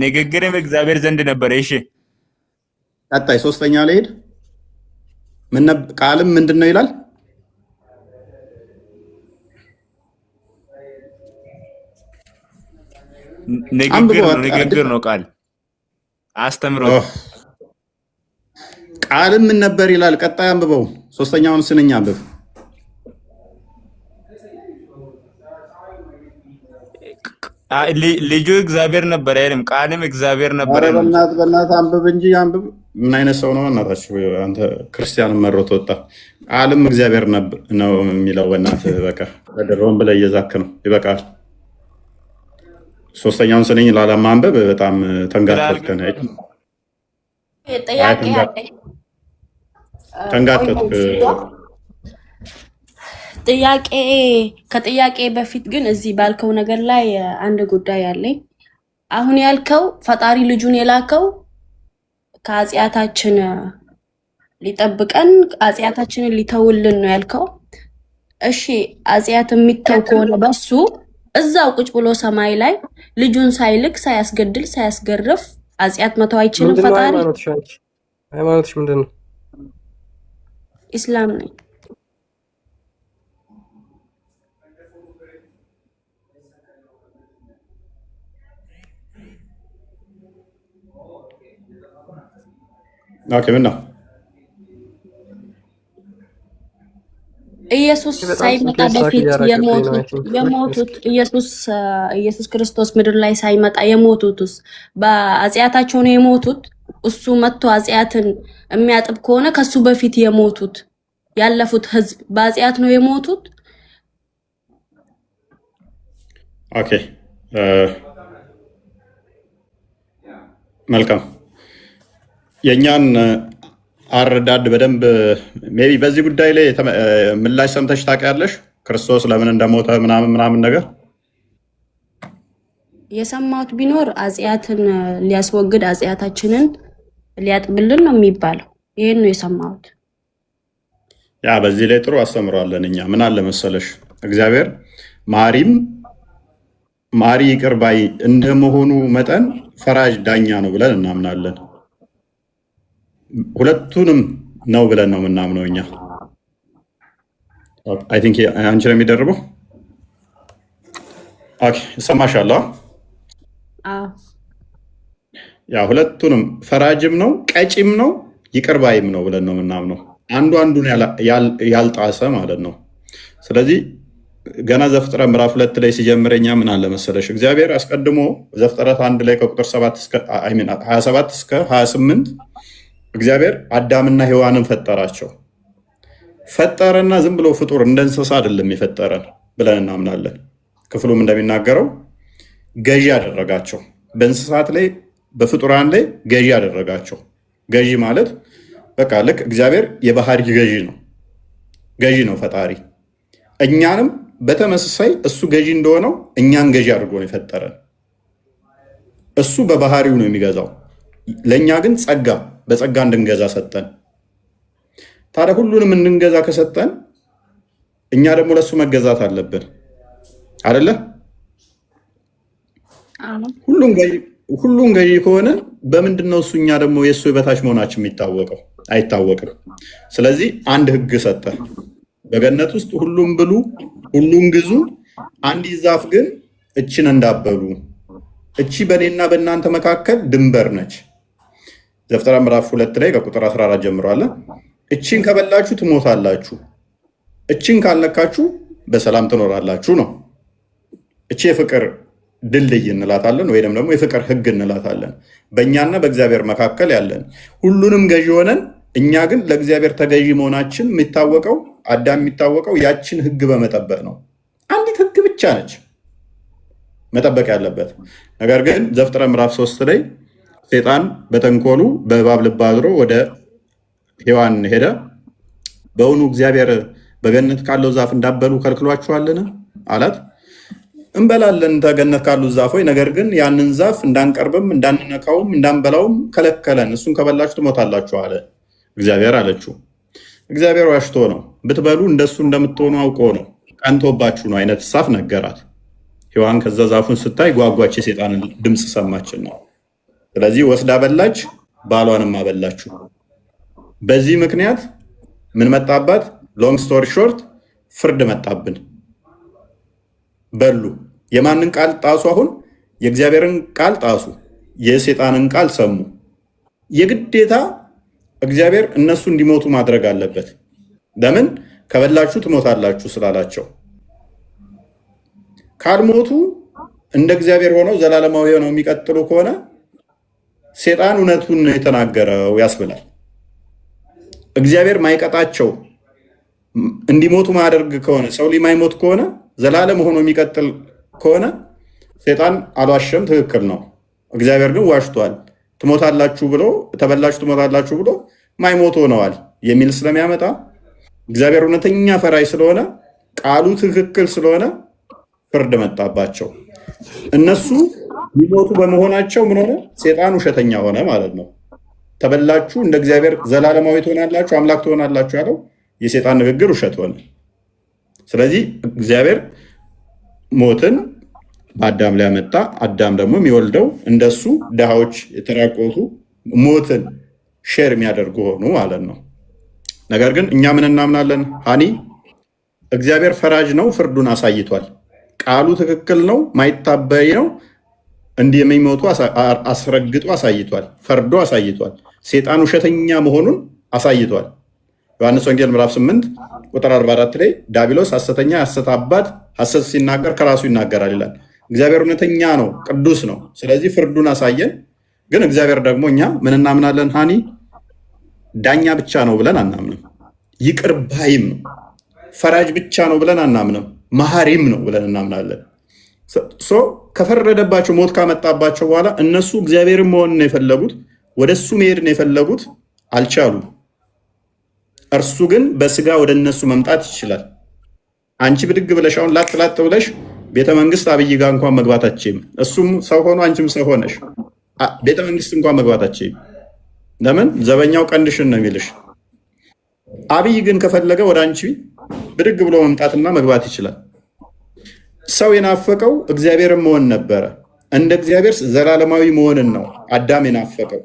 ንግግርም በእግዚአብሔር ዘንድ ነበር። እሺ ቀጣይ ሶስተኛ ላይ ሄድ። ቃልም ምንድነው ይላል? ንግግር ነው። ቃል አስተምሮ ቃልም ምን ነበር ይላል? ቀጣይ አንብበው። ሶስተኛውን ስንኝ አንብብ። ልጁ እግዚአብሔር ነበር አይደለም? ቃልም እግዚአብሔር ነበር። በእናትህ አንብብ እንጂ አንብብ። ምን አይነት ሰው ነው? እናታችሁ አንተ ክርስቲያን መሮት ወጣ። ቃልም እግዚአብሔር ነው የሚለው በእናትህ በቃ ድሮም ብለህ እየዛክ ነው። ይበቃል። ሶስተኛውን ስንኝ ላለማንበብ በጣም ተንጋጠጥክ። ጥያቄ አለኝ። ተንጋጠጥክ። ከጥያቄ በፊት ግን እዚህ ባልከው ነገር ላይ አንድ ጉዳይ አለኝ። አሁን ያልከው ፈጣሪ ልጁን የላከው ከኃጢአታችን ሊጠብቀን ኃጢአታችንን ሊተውልን ነው ያልከው። እሺ ኃጢአት የሚተው ከሆነ በሱ እዛው ቁጭ ብሎ ሰማይ ላይ ልጁን ሳይልክ ሳያስገድል ሳያስገርፍ ኃጢአት መተው አይችልም ፈጣሪ? ሃይማኖትሽ ምንድን ነው? ኢስላም ነኝ። ኦኬ ምን ነው ኢየሱስ ሳይመጣ በፊት የሞቱት ኢየሱስ ክርስቶስ ምድር ላይ ሳይመጣ የሞቱትስ በኃጢአታቸው ነው የሞቱት? እሱ መጥቶ ኃጢአትን የሚያጥብ ከሆነ ከሱ በፊት የሞቱት ያለፉት ህዝብ በኃጢአት ነው የሞቱት? ኦኬ መልካም። የእኛን አረዳድ በደንብ ሜይ ቢ በዚህ ጉዳይ ላይ ምላሽ ሰምተሽ ታውቂያለሽ? ክርስቶስ ለምን እንደሞተ ምናምን ነገር የሰማሁት ቢኖር ኃጢአትን ሊያስወግድ ኃጢአታችንን ሊያጥብልን ነው የሚባለው። ይሄን ነው የሰማሁት። ያ በዚህ ላይ ጥሩ አስተምሯለን። እኛ ምን አለ መሰለሽ እግዚአብሔር ማሪ ይቅር ባይ እንደመሆኑ መጠን ፈራጅ ዳኛ ነው ብለን እናምናለን። ሁለቱንም ነው ብለን ነው የምናምነው እኛ። አይ ቲንክ አንቺ ነው የሚደርበው። ኦኬ እሰማሻለሁ። ያ ሁለቱንም ፈራጅም ነው ቀጪም ነው ይቅር ባይም ነው ብለን ነው የምናምነው። አንዱን ያልጣሰ ማለት ነው። ስለዚህ ገና ዘፍጥረት ምዕራፍ 2 ላይ ሲጀምረኛ ምን አለ መሰለሽ እግዚአብሔር አስቀድሞ ዘፍጥረት 1 ላይ ከቁጥር 27 እስከ 28 እግዚአብሔር አዳምና ሔዋንን ፈጠራቸው። ፈጠረና ዝም ብሎ ፍጡር እንደ እንስሳ አይደለም የፈጠረን ብለን እናምናለን። ክፍሉም እንደሚናገረው ገዢ አደረጋቸው። በእንስሳት ላይ በፍጡራን ላይ ገዢ አደረጋቸው። ገዢ ማለት በቃ ልክ እግዚአብሔር የባህሪ ገዢ ነው ፈጣሪ። እኛንም በተመሳሳይ እሱ ገዢ እንደሆነው እኛን ገዢ አድርጎ ነው የፈጠረን። እሱ በባህሪው ነው የሚገዛው፣ ለእኛ ግን በጸጋ እንድንገዛ ሰጠን። ታዲያ ሁሉንም እንድንገዛ ከሰጠን እኛ ደግሞ ለእሱ መገዛት አለብን አይደለ? ሁሉን ገዢ ከሆነ በምንድን ነው እሱ እኛ ደግሞ የእሱ የበታች መሆናችን የሚታወቀው? አይታወቅም። ስለዚህ አንድ ህግ ሰጠ። በገነት ውስጥ ሁሉም ብሉ፣ ሁሉን ግዙ፣ አንዲት ዛፍ ግን እችን እንዳበሉ፣ እቺ በእኔና በእናንተ መካከል ድንበር ነች። ዘፍጥረት ምዕራፍ 2 ላይ ከቁጥር 14 ጀምሮ አለ። እችን ከበላችሁ ትሞታላችሁ፣ እችን ካልነካችሁ በሰላም ትኖራላችሁ ነው። እቺ የፍቅር ድልድይ እንላታለን፣ ወይም ደግሞ የፍቅር ህግ እንላታለን። በእኛና በእግዚአብሔር መካከል ያለን ሁሉንም ገዢ ሆነን እኛ ግን ለእግዚአብሔር ተገዢ መሆናችን የሚታወቀው አዳም የሚታወቀው ያችን ህግ በመጠበቅ ነው። አንዲት ህግ ብቻ ነች መጠበቅ ያለበት። ነገር ግን ዘፍጥረት ምዕራፍ 3 ላይ ሴጣን በተንኮሉ በእባብ ልብ አድሮ ወደ ሔዋን ሄደ። በእውኑ እግዚአብሔር በገነት ካለው ዛፍ እንዳበሉ ከልክሏችኋልን አላት። እንበላለን ተገነት ካሉት ዛፎች፣ ነገር ግን ያንን ዛፍ እንዳንቀርብም እንዳንነካውም እንዳንበላውም ከለከለን። እሱን ከበላችሁ ትሞታላችሁ አለ እግዚአብሔር አለችው። እግዚአብሔር ዋሽቶ ነው፣ ብትበሉ እንደሱ እንደምትሆኑ አውቆ ነው፣ ቀንቶባችሁ ነው አይነት ሀሳብ ነገራት። ሔዋን ከዛ ዛፉን ስታይ ጓጓች፣ የሴጣንን ድምፅ ሰማችን ነው። ስለዚህ ወስዳ በላች፣ ባሏንም አበላችሁ። በዚህ ምክንያት ምን መጣባት? ሎንግ ስቶሪ ሾርት ፍርድ መጣብን። በሉ። የማንን ቃል ጣሱ? አሁን የእግዚአብሔርን ቃል ጣሱ፣ የሴጣንን ቃል ሰሙ። የግዴታ እግዚአብሔር እነሱ እንዲሞቱ ማድረግ አለበት። ለምን? ከበላችሁ ትሞታላችሁ ስላላቸው። ካልሞቱ እንደ እግዚአብሔር ሆነው ዘላለማዊ ሆነው የሚቀጥሉ ከሆነ ሴጣን እውነቱን የተናገረው ያስብላል። እግዚአብሔር ማይቀጣቸው እንዲሞቱ ማያደርግ ከሆነ ሰው ሊማይሞት ከሆነ ዘላለም ሆኖ የሚቀጥል ከሆነ ሴጣን አልዋሸም፣ ትክክል ነው። እግዚአብሔር ግን ዋሽቷል፣ ትሞታላችሁ ብሎ ተበላችሁ ትሞታላችሁ ብሎ ማይሞት ሆነዋል የሚል ስለሚያመጣ እግዚአብሔር እውነተኛ ፈራጅ ስለሆነ ቃሉ ትክክል ስለሆነ ፍርድ መጣባቸው። እነሱ ሊሞቱ በመሆናቸው ምን ሆነ? ሴጣን ውሸተኛ ሆነ ማለት ነው። ተበላችሁ እንደ እግዚአብሔር ዘላለማዊ ትሆናላችሁ፣ አምላክ ትሆናላችሁ ያለው የሴጣን ንግግር ውሸት ሆነ። ስለዚህ እግዚአብሔር ሞትን በአዳም ላይ ያመጣ። አዳም ደግሞ የሚወልደው እንደሱ ድሃዎች የተራቆቱ ሞትን ሼር የሚያደርጉ ሆኑ ማለት ነው። ነገር ግን እኛ ምን እናምናለን? ሃኒ እግዚአብሔር ፈራጅ ነው፣ ፍርዱን አሳይቷል። ቃሉ ትክክል ነው፣ ማይታበይ ነው። እንዲህ የሚሞቱ አስረግጦ አሳይቷል፣ ፈርዶ አሳይቷል። ሴጣን ውሸተኛ መሆኑን አሳይቷል። ዮሐንስ ወንጌል ምዕራፍ 8 ቁጥር 44 ላይ ዲያብሎስ ሐሰተኛ የሐሰት አባት ሐሰት ሲናገር ከራሱ ይናገራል ይላል። እግዚአብሔር እውነተኛ ነው፣ ቅዱስ ነው። ስለዚህ ፍርዱን አሳየን። ግን እግዚአብሔር ደግሞ እኛ ምን እናምናለን? ሃኒ ዳኛ ብቻ ነው ብለን አናምንም። ይቅር ባይም ነው። ፈራጅ ብቻ ነው ብለን አናምንም። መሐሪም ነው ብለን እናምናለን። ከፈረደባቸው ሞት ካመጣባቸው በኋላ እነሱ እግዚአብሔርን መሆን ነው የፈለጉት፣ ወደ እሱ መሄድ ነው የፈለጉት፣ አልቻሉም። እርሱ ግን በስጋ ወደ እነሱ መምጣት ይችላል። አንቺ ብድግ ብለሽ አሁን ላጥ ላጥ ብለሽ ቤተ መንግስት አብይ ጋር እንኳን መግባታችም፣ እሱም ሰው ሆኖ አንቺም ሰው ሆነሽ ቤተ መንግስት እንኳን መግባታችም። ለምን? ዘበኛው ቀንድሽን ነው የሚልሽ። አብይ ግን ከፈለገ ወደ አንቺ ብድግ ብሎ መምጣትና መግባት ይችላል። ሰው የናፈቀው እግዚአብሔርን መሆን ነበረ። እንደ እግዚአብሔር ዘላለማዊ መሆንን ነው አዳም የናፈቀው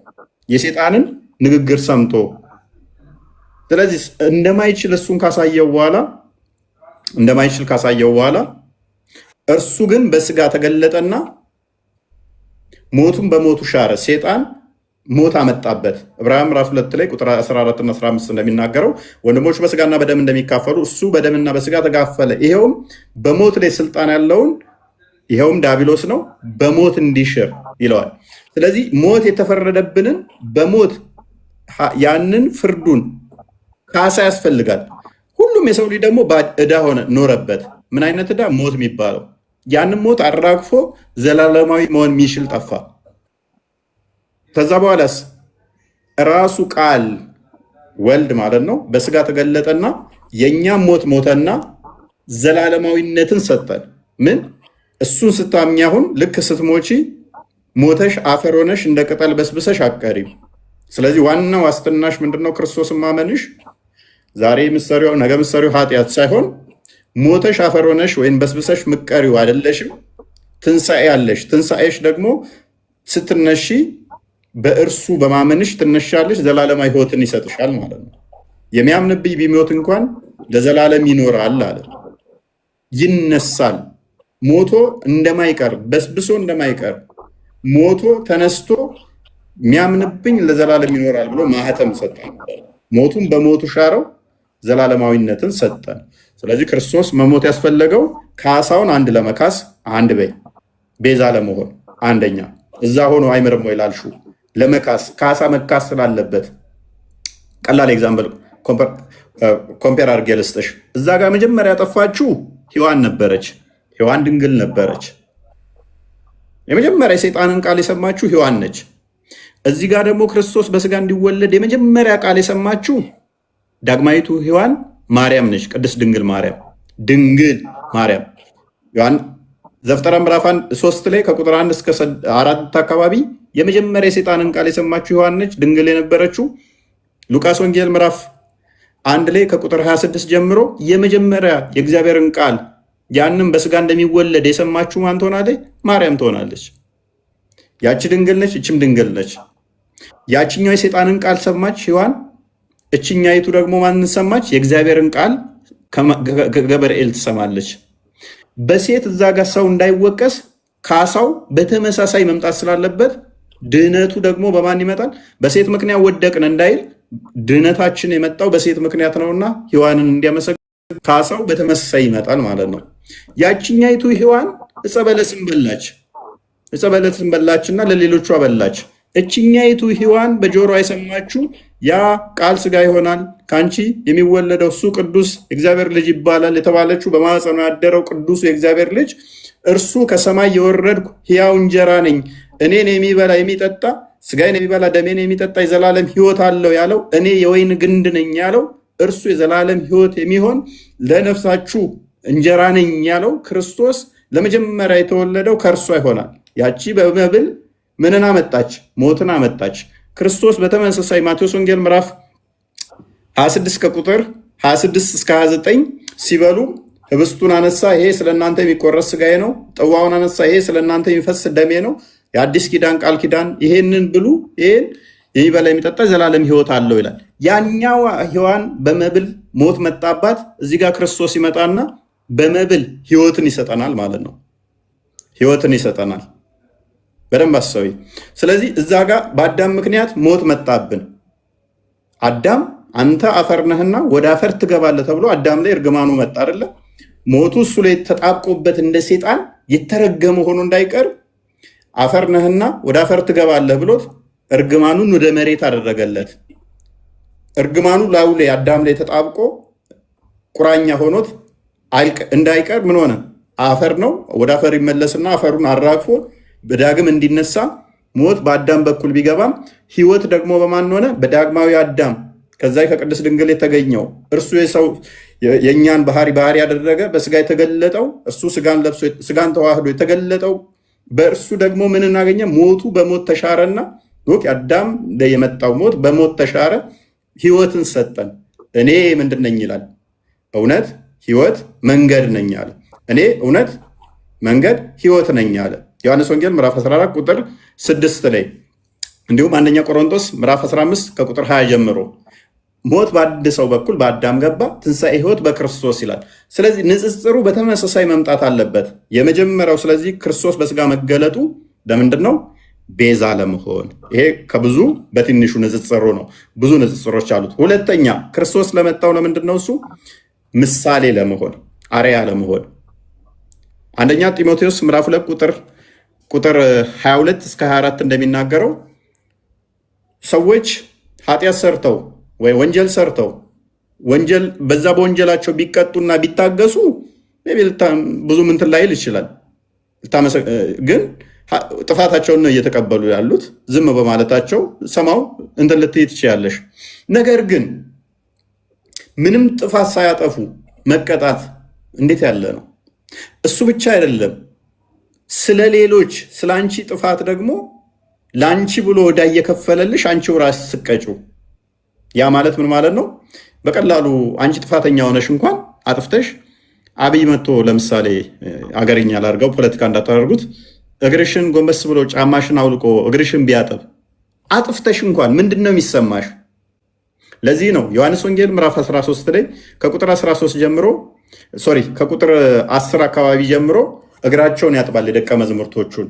የሴጣንን ንግግር ሰምቶ። ስለዚህ እንደማይችል እሱን ካሳየው በኋላ እርሱ ግን በስጋ ተገለጠና ሞቱን በሞቱ ሻረ። ሴጣን ሞት አመጣበት። ዕብራውያን ምዕራፍ 2 ላይ ቁጥር 14 እና 15 እንደሚናገረው ወንድሞች በስጋና በደም እንደሚካፈሉ እሱ በደምና በስጋ ተካፈለ። ይሄውም በሞት ላይ ስልጣን ያለውን ይሄውም ዲያብሎስ ነው በሞት እንዲሽር ይለዋል። ስለዚህ ሞት የተፈረደብንን በሞት ያንን ፍርዱን ካሳ ያስፈልጋል። ሁሉም የሰው ልጅ ደግሞ ዕዳ ሆነ ኖረበት። ምን አይነት ዕዳ? ሞት የሚባለው ያንን ሞት አራግፎ ዘላለማዊ መሆን የሚችል ጠፋ። ከዛ በኋላስ ራሱ ቃል ወልድ ማለት ነው በስጋ ተገለጠና የእኛም ሞት ሞተና ዘላለማዊነትን ሰጠን። ምን? እሱን ስታምኚ አሁን ልክ ስትሞቺ ሞተሽ አፈር ሆነሽ እንደ ቅጠል በስብሰሽ አትቀሪም። ስለዚህ ዋና ዋስትናሽ ምንድነው? ክርስቶስን ማመንሽ። ዛሬ ምሰሪው ነገ ምሰሪው ኃጢአት ሳይሆን ሞተሽ አፈር ሆነሽ ወይም በስብሰሽ ምቀሪው አይደለሽም። ትንሣኤ አለሽ። ትንሣኤሽ ደግሞ ስትነሺ በእርሱ በማመንሽ ትነሻለሽ፣ ዘላለማዊ ሕይወትን ይሰጥሻል ማለት ነው። የሚያምንብኝ ቢሞት እንኳን ለዘላለም ይኖራል አለ። ይነሳል። ሞቶ እንደማይቀር በስብሶ እንደማይቀር ሞቶ ተነስቶ የሚያምንብኝ ለዘላለም ይኖራል ብሎ ማህተም ሰጠን። ሞቱን በሞቱ ሻረው፣ ዘላለማዊነትን ሰጠን። ስለዚህ ክርስቶስ መሞት ያስፈለገው ካሳውን አንድ ለመካስ አንድ ቤዛ ለመሆን አንደኛ እዛ ሆኖ አይምርም ወይ ላልሹ ለመካስ ካሳ መካስ ስላለበት ቀላል ኤግዛምፕል ኮምፔር አድርጌ ልስጥሽ። እዛ ጋር መጀመሪያ ያጠፋችው ሔዋን ነበረች። ሔዋን ድንግል ነበረች። የመጀመሪያ የሰይጣንን ቃል የሰማችው ሔዋን ነች። እዚህ ጋር ደግሞ ክርስቶስ በስጋ እንዲወለድ የመጀመሪያ ቃል የሰማችው ዳግማዊቱ ሔዋን ማርያም ነች። ቅድስት ድንግል ማርያም ዘፍጥረት ምዕራፍ 3 ላይ ከቁጥር 1 እስከ 4 አካባቢ የመጀመሪያ የሰይጣንን ቃል የሰማችው ሔዋን ነች፣ ድንግል የነበረችው። ሉቃስ ወንጌል ምዕራፍ 1 ላይ ከቁጥር 26 ጀምሮ የመጀመሪያ የእግዚአብሔርን ቃል ያንም በስጋ እንደሚወለድ የሰማችው ማን ትሆናለች? ማርያም ትሆናለች። ያቺ ድንግል ነች፣ እችም ድንግል ነች። ያችኛው የሰይጣንን ቃል ሰማች ሔዋን፣ እችኛይቱ ደግሞ ማንን ሰማች? የእግዚአብሔርን ቃል ከገብርኤል ትሰማለች። በሴት እዛ ጋር ሰው እንዳይወቀስ ካሳው በተመሳሳይ መምጣት ስላለበት ድህነቱ ደግሞ በማን ይመጣል? በሴት ምክንያት ወደቅን እንዳይል ድህነታችን የመጣው በሴት ምክንያት ነውና ሔዋንን እንዲያመሰግን ካሳው በተመሳሳይ ይመጣል ማለት ነው። ያችኛይቱ ሔዋን ዕፀ በለስን በላች። ዕፀ በለስን በላችና ለሌሎቹ አበላች። እችኛይቱ ሔዋን በጆሮ የሰማችሁ ያ ቃል ሥጋ ይሆናል ከአንቺ የሚወለደው እሱ ቅዱስ እግዚአብሔር ልጅ ይባላል የተባለችው በማኅፀኗ ያደረው ቅዱሱ የእግዚአብሔር ልጅ እርሱ ከሰማይ የወረድኩ ሕያው እንጀራ ነኝ፣ እኔን የሚበላ የሚጠጣ ሥጋዬን የሚበላ ደሜን የሚጠጣ የዘላለም ሕይወት አለው ያለው እኔ የወይን ግንድ ነኝ ያለው እርሱ የዘላለም ሕይወት የሚሆን ለነፍሳችሁ እንጀራ ነኝ ያለው ክርስቶስ ለመጀመሪያ የተወለደው ከእርሷ ይሆናል። ያቺ በመብል ምንን አመጣች? ሞትን አመጣች። ክርስቶስ በተመሳሳይ ማቴዎስ ወንጌል ምዕራፍ 26 ከቁጥር 26 እስከ 29 ሲበሉ ህብስቱን አነሳ፣ ይሄ ስለ እናንተ የሚቆረስ ሥጋዬ ነው። ጽዋውን አነሳ፣ ይሄ ስለ እናንተ የሚፈስ ደሜ ነው። የአዲስ ኪዳን ቃል ኪዳን፣ ይሄንን ብሉ፣ ይሄን የሚበላ የሚጠጣ ዘላለም ሕይወት አለው ይላል። ያኛው ሔዋን በመብል ሞት መጣባት። እዚህ ጋር ክርስቶስ ይመጣና በመብል ሕይወትን ይሰጠናል ማለት ነው። ሕይወትን ይሰጠናል። በደንብ አስተውይ። ስለዚህ እዛ ጋር በአዳም ምክንያት ሞት መጣብን። አዳም አንተ አፈር ነህና ወደ አፈር ትገባለህ ተብሎ አዳም ላይ እርግማኑ መጣ አይደለ? ሞቱ እሱ ላይ ተጣብቆበት እንደ ሴጣን የተረገመ ሆኖ እንዳይቀር አፈር ነህና ወደ አፈር ትገባለህ ብሎት እርግማኑን ወደ መሬት አደረገለት። እርግማኑ ላዩ ላይ አዳም ላይ ተጣብቆ ቁራኛ ሆኖት እንዳይቀር ምን ሆነ? አፈር ነው። ወደ አፈር ይመለስና አፈሩን አራግፎ በዳግም እንዲነሳ ሞት በአዳም በኩል ቢገባም ሕይወት ደግሞ በማን ሆነ? በዳግማዊ አዳም ከዛ ከቅድስት ድንግል የተገኘው እርሱ የሰው የእኛን ባህሪ ያደረገ በስጋ የተገለጠው እርሱ ስጋን ተዋህዶ የተገለጠው በእርሱ ደግሞ ምን እናገኘ? ሞቱ በሞት ተሻረና አዳም ላይ የመጣው ሞት በሞት ተሻረ፣ ሕይወትን ሰጠን። እኔ ምንድን ነኝ ይላል? እውነት፣ ሕይወት፣ መንገድ ነኝ አለ። እኔ እውነት፣ መንገድ፣ ሕይወት ነኝ አለ። ዮሐንስ ወንጌል ምዕራፍ 14 ቁጥር 6 ላይ እንዲሁም አንደኛ ቆሮንቶስ ምዕራፍ 15 ከቁጥር 20 ጀምሮ ሞት በአንድ ሰው በኩል በአዳም ገባ፣ ትንሣኤ ሕይወት በክርስቶስ ይላል። ስለዚህ ንጽጽሩ በተመሳሳይ መምጣት አለበት። የመጀመሪያው ስለዚህ ክርስቶስ በስጋ መገለጡ ለምንድን ነው? ቤዛ ለመሆን። ይሄ ከብዙ በትንሹ ንጽጽሩ ነው። ብዙ ንጽጽሮች አሉት። ሁለተኛ ክርስቶስ ለመጣው ለምንድን ነው? እሱ ምሳሌ ለመሆን፣ አርያ ለመሆን። አንደኛ ጢሞቴዎስ ምዕራፍ 2 ቁጥር 22 እስከ 24 እንደሚናገረው ሰዎች ኃጢአት ሰርተው ወይ ወንጀል ሰርተው በዛ በወንጀላቸው ቢቀጡና ቢታገሱ ብዙ ምንትን ላይል ይችላል። ግን ጥፋታቸውን ነው እየተቀበሉ ያሉት። ዝም በማለታቸው ሰማው እንትን ልትይ ትችያለሽ። ነገር ግን ምንም ጥፋት ሳያጠፉ መቀጣት እንዴት ያለ ነው! እሱ ብቻ አይደለም፣ ስለ ሌሎች ስለ አንቺ ጥፋት ደግሞ ለአንቺ ብሎ ወዳ እየከፈለልሽ አንቺው ራስ ስቀጩ። ያ ማለት ምን ማለት ነው? በቀላሉ አንቺ ጥፋተኛ ሆነሽ እንኳን አጥፍተሽ አብይ መጥቶ ለምሳሌ አገርኛ ላድርገው ፖለቲካ እንዳታደርጉት እግርሽን ጎንበስ ብሎ ጫማሽን አውልቆ እግርሽን ቢያጠብ አጥፍተሽ እንኳን ምንድን ነው የሚሰማሽ? ለዚህ ነው ዮሐንስ ወንጌል ምዕራፍ 13 ላይ ከቁጥር 13 ጀምሮ ከቁጥር 10 አካባቢ ጀምሮ እግራቸውን ያጥባል የደቀ መዛሙርቶቹን።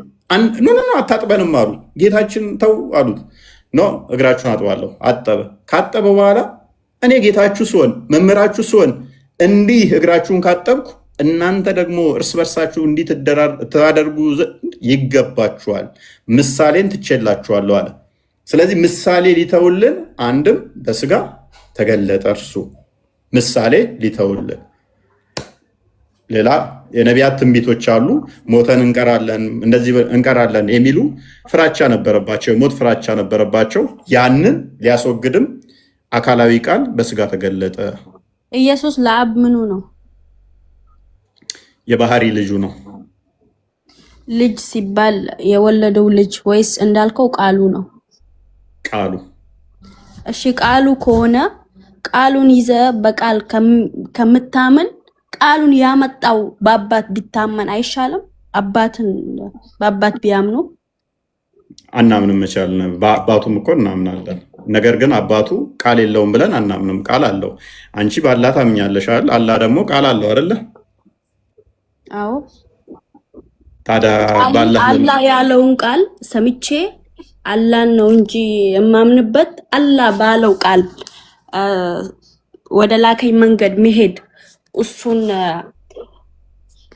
ኖ አታጥበንም አሉ። ጌታችን ተው አሉት። ኖ እግራችሁን አጥባለሁ። አጠበ። ካጠበ በኋላ እኔ ጌታችሁ ስሆን መምህራችሁ ስሆን እንዲህ እግራችሁን ካጠብኩ እናንተ ደግሞ እርስ በርሳችሁ እንዲህ ትታደርጉ ዘንድ ይገባችኋል፣ ምሳሌን ትቼላችኋለሁ አለ። ስለዚህ ምሳሌ ሊተውልን አንድም በስጋ ተገለጠ። እርሱ ምሳሌ ሊተውልን ሌላ የነቢያት ትንቢቶች አሉ። ሞተን እንቀራለን፣ እንደዚህ እንቀራለን የሚሉ ፍራቻ ነበረባቸው፣ የሞት ፍራቻ ነበረባቸው። ያንን ሊያስወግድም አካላዊ ቃል በስጋ ተገለጠ። ኢየሱስ ለአብ ምኑ ነው? የባህሪ ልጁ ነው። ልጅ ሲባል የወለደው ልጅ ወይስ እንዳልከው ቃሉ ነው? ቃሉ። እሺ ቃሉ ከሆነ ቃሉን ይዘ በቃል ከምታምን ቃሉን ያመጣው በአባት ቢታመን አይሻልም? አባትን በአባት ቢያምኑ አናምንም መቻል። በአባቱም እኮ እናምናለን። ነገር ግን አባቱ ቃል የለውም ብለን አናምንም። ቃል አለው። አንቺ በአላህ ታምኛለሽ አይደል? አላህ ደግሞ ቃል አለው አይደለ? አዎ። ታዲያ አላህ ያለውን ቃል ሰምቼ አላህን ነው እንጂ የማምንበት አላህ ባለው ቃል ወደ ላከኝ መንገድ መሄድ እሱን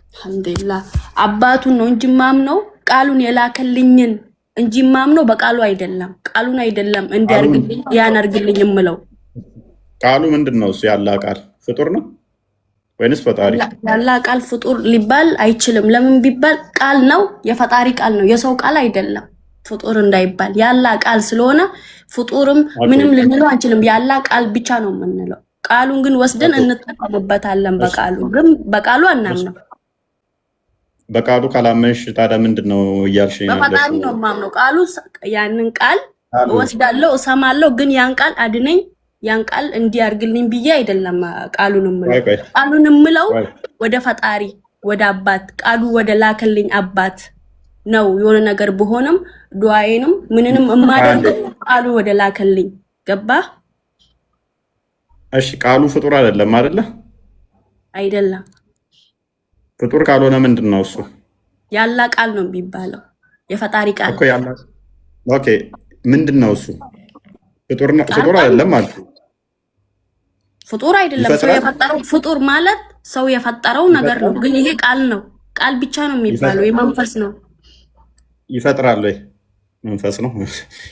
አልሐምዱሊላህ አባቱን ነው እንጂ ማምነው ቃሉን የላከልኝን እንጂ ማምነው በቃሉ አይደለም። ቃሉን አይደለም እንዲያርግልኝ ያን አርግልኝ የምለው። ቃሉ ምንድነው? እሱ ያላ ቃል ፍጡር ነው ወይንስ ፈጣሪ? ያላ ቃል ፍጡር ሊባል አይችልም። ለምን ቢባል ቃል ነው፣ የፈጣሪ ቃል ነው፣ የሰው ቃል አይደለም። ፍጡር እንዳይባል ያላ ቃል ስለሆነ ፍጡርም ምንም ልንለው አንችልም። ያላ ቃል ብቻ ነው የምንለው። ቃሉን ግን ወስደን እንጠቀምበታለን። በቃሉ ግን በቃሉ አናምነው። በቃሉ ካላመንሽ ታዲያ ምንድነው እያልሽ ነው? በፈጣሪ ነው የማምነው። ቃሉ ያንን ቃል ወስዳለሁ እሰማለሁ፣ ግን ያን ቃል አድነኝ ያን ቃል እንዲያርግልኝ ብዬ አይደለም ቃሉን የምለው። ቃሉን የምለው ወደ ፈጣሪ ወደ አባት ቃሉ ወደ ላከልኝ አባት ነው። የሆነ ነገር በሆነም ዱዓዬንም ምንንም የማደርገው ቃሉ ወደ ላከልኝ። ገባ? እሺ ቃሉ ፍጡር አይደለም አይደለ? አይደለም። ፍጡር ካልሆነ ምንድነው እሱ? ያላ ቃል ነው የሚባለው፣ የፈጣሪ ቃል እኮ ያላ። ኦኬ ምንድነው እሱ? ፍጡር አይደለም ማለት ነው። ፍጡር አይደለም። ሰው የፈጠረው ፍጡር ማለት ሰው የፈጠረው ነገር ነው። ግን ይሄ ቃል ነው። ቃል ብቻ ነው የሚባለው። የመንፈስ ነው። ይፈጥራል ወይ? መንፈስ ነው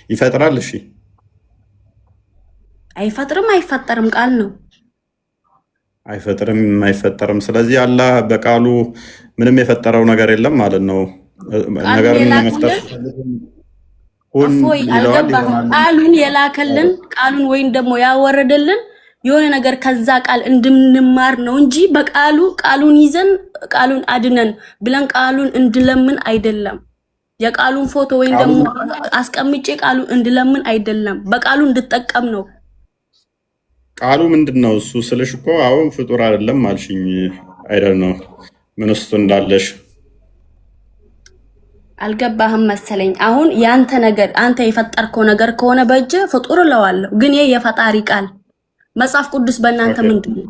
ይፈጥራል። እሺ አይፈጥርም፣ አይፈጠርም። ቃል ነው። አይፈጥርም፣ አይፈጠርም። ስለዚህ አላህ በቃሉ ምንም የፈጠረው ነገር የለም ማለት ነው። ነገርን ለመፍጠር ቃሉን የላከልን ቃሉን ወይም ደግሞ ያወረደልን የሆነ ነገር ከዛ ቃል እንድንማር ነው እንጂ በቃሉ ቃሉን ይዘን ቃሉን አድነን ብለን ቃሉን እንድለምን አይደለም። የቃሉን ፎቶ ወይም ደግሞ አስቀምጬ ቃሉን እንድለምን አይደለም። በቃሉ እንድጠቀም ነው። ቃሉ ምንድነው እሱ ስልሽ እኮ አሁን ፍጡር አይደለም አልሽኝ። አይደል ነው ምን ውስጥ እንዳለሽ አልገባህም መሰለኝ። አሁን ያንተ ነገር አንተ የፈጠርከው ነገር ከሆነ በእጅ ፍጡር እለዋለሁ። ግን ይሄ የፈጣሪ ቃል መጽሐፍ ቅዱስ በእናንተ ምንድነው?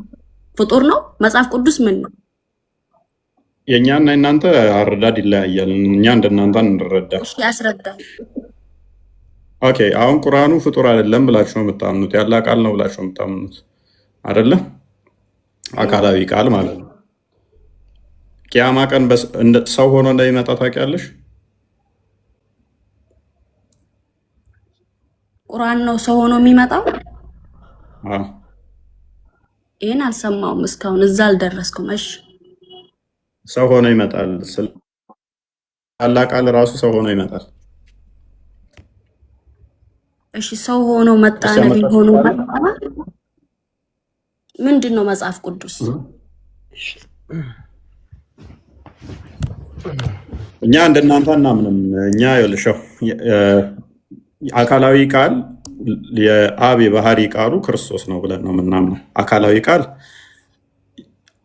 ፍጡር ነው? መጽሐፍ ቅዱስ ምን ነው? የኛና እናንተ አረዳድ ይለያያል። እኛ እንደናንተ እንረዳ። እሺ ያስረዳል። ኦኬ አሁን ቁርአኑ ፍጡር አይደለም ብላችሁ ነው የምታምኑት። ያላ ቃል ነው ብላችሁ ነው የምታምኑት አይደለ? አካላዊ ቃል ማለት ነው። ቂያማ ቀን ሰው ሆኖ እንደሚመጣ ታውቂያለሽ? ቁርአን ነው ሰው ሆኖ የሚመጣው? ይሄን አልሰማውም እስካሁን፣ እዛ አልደረስኩም። እሺ ሰው ሆኖ ይመጣል። ያላ ቃል ራሱ ሰው ሆኖ ይመጣል። እሺ ሰው ሆኖ መጣ፣ ነብይ ሆኖ መጣ። ምንድነው መጽሐፍ ቅዱስ? እኛ እንደናንተ እናምንም። እኛ ይልሽው አካላዊ ቃል የአብ የባህሪ ቃሉ ክርስቶስ ነው ብለን ነው የምናምነው። አካላዊ ቃል